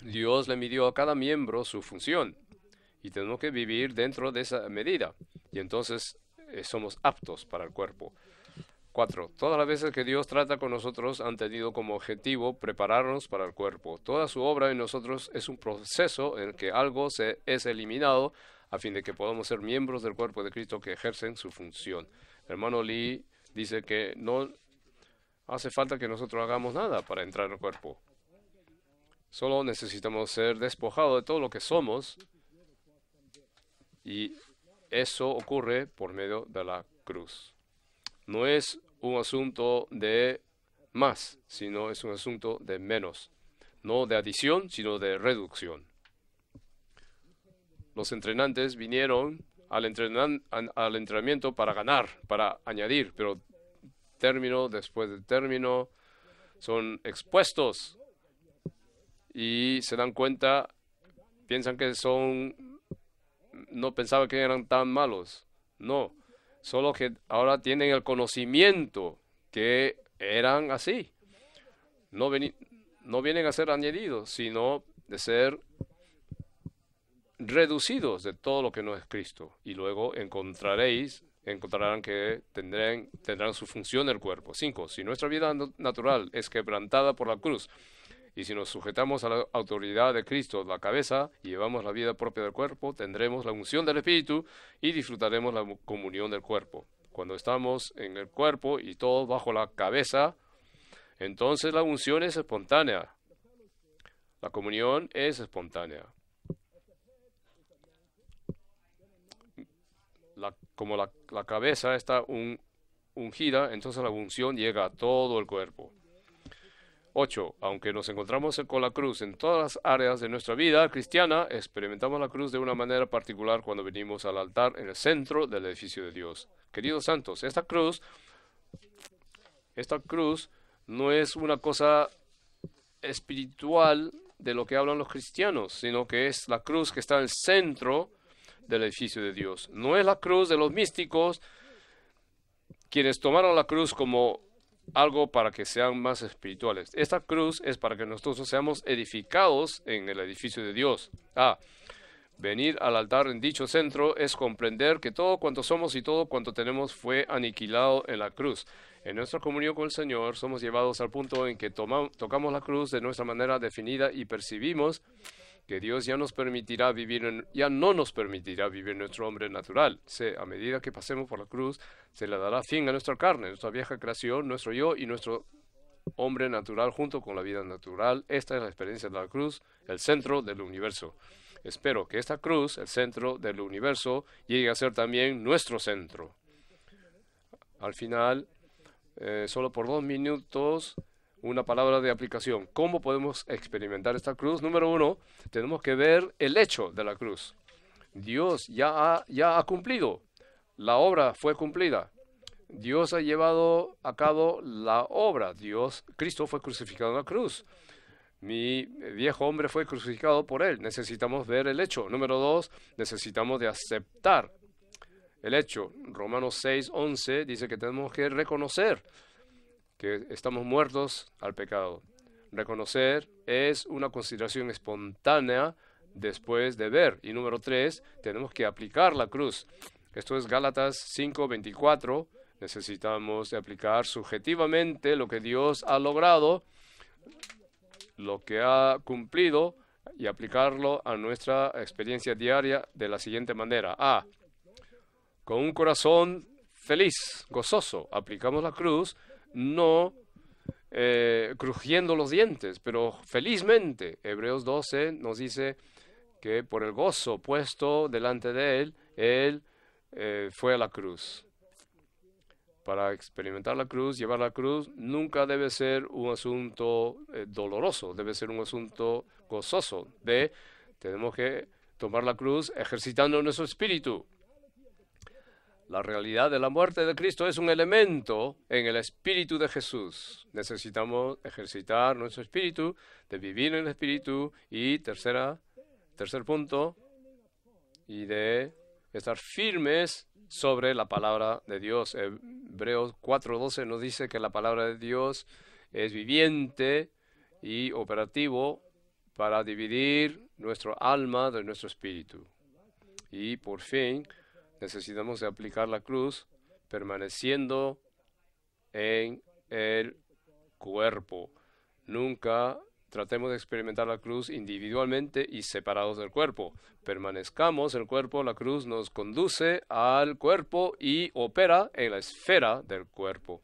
Dios le midió a cada miembro su función y tenemos que vivir dentro de esa medida. Y entonces somos aptos para el cuerpo. 4. Todas las veces que Dios trata con nosotros han tenido como objetivo prepararnos para el cuerpo. Toda su obra en nosotros es un proceso en el que algo es eliminado a fin de que podamos ser miembros del cuerpo de Cristo que ejercen su función. El hermano Lee dice que no hace falta que nosotros hagamos nada para entrar al cuerpo. Solo necesitamos ser despojados de todo lo que somos y eso ocurre por medio de la cruz. No es un asunto de más, sino es un asunto de menos. No de adición, sino de reducción. Los entrenantes vinieron al entrenamiento para ganar, para añadir, pero término después de término son expuestos y se dan cuenta, piensan que no pensaba que eran tan malos. No, solo que ahora tienen el conocimiento que eran así. No vienen a ser añadidos, sino de ser reducidos de todo lo que no es Cristo. Y luego encontrarán que tendrán su función en el cuerpo. 5. Si nuestra vida natural es quebrantada por la cruz, y si nos sujetamos a la autoridad de Cristo, la cabeza, y llevamos la vida propia del cuerpo, tendremos la unción del Espíritu y disfrutaremos la comunión del cuerpo. Cuando estamos en el cuerpo y todos bajo la cabeza, entonces la unción es espontánea. La comunión es espontánea. Como la cabeza está ungida, entonces la unción llega a todo el cuerpo. 8. Aunque nos encontramos con la cruz en todas las áreas de nuestra vida cristiana, experimentamos la cruz de una manera particular cuando venimos al altar en el centro del edificio de Dios. Queridos santos, esta cruz no es una cosa espiritual de lo que hablan los cristianos, sino que es la cruz que está en el centro del edificio de Dios. No es la cruz de los místicos, quienes tomaron la cruz como algo para que sean más espirituales. Esta cruz es para que nosotros seamos edificados en el edificio de Dios. Venir al altar en dicho centro es comprender que todo cuanto somos y todo cuanto tenemos fue aniquilado en la cruz. En nuestra comunión con el Señor somos llevados al punto en que tocamos la cruz de nuestra manera definida y percibimos que Dios ya no nos permitirá vivir nuestro hombre natural. A medida que pasemos por la cruz, se le dará fin a nuestra carne, nuestra vieja creación, nuestro yo y nuestro hombre natural junto con la vida natural. Esta es la experiencia de la cruz, el centro del universo. Espero que esta cruz, el centro del universo, llegue a ser también nuestro centro. Al final, solo por 2 minutos, una palabra de aplicación. ¿Cómo podemos experimentar esta cruz? Número 1, tenemos que ver el hecho de la cruz. Dios ya ha cumplido. La obra fue cumplida. Dios ha llevado a cabo la obra. Cristo fue crucificado en la cruz. Mi viejo hombre fue crucificado por él. Necesitamos ver el hecho. Número 2, necesitamos de aceptar el hecho. Romanos 6:11 dice que tenemos que reconocer que estamos muertos al pecado. Reconocer es una consideración espontánea después de ver. Y número 3, tenemos que aplicar la cruz. Esto es Gálatas 5:24. Necesitamos de aplicar subjetivamente lo que Dios ha logrado, lo que ha cumplido, y aplicarlo a nuestra experiencia diaria de la siguiente manera. A. Con un corazón feliz, gozoso, aplicamos la cruz, no crujiendo los dientes, pero felizmente. Hebreos 12 nos dice que por el gozo puesto delante de él fue a la cruz. Para experimentar la cruz, llevar la cruz, nunca debe ser un asunto doloroso, debe ser un asunto gozoso. Tenemos que tomar la cruz ejercitando nuestro espíritu. La realidad de la muerte de Cristo es un elemento en el espíritu de Jesús. Necesitamos ejercitar nuestro espíritu, de vivir en el espíritu, y tercer punto, y de estar firmes sobre la palabra de Dios. Hebreos 4:12 nos dice que la palabra de Dios es viviente y operativo para dividir nuestro alma de nuestro espíritu. Y por fin, necesitamos de aplicar la cruz permaneciendo en el cuerpo. Nunca tratemos de experimentar la cruz individualmente y separados del cuerpo. Permanezcamos en el cuerpo, la cruz nos conduce al cuerpo y opera en la esfera del cuerpo.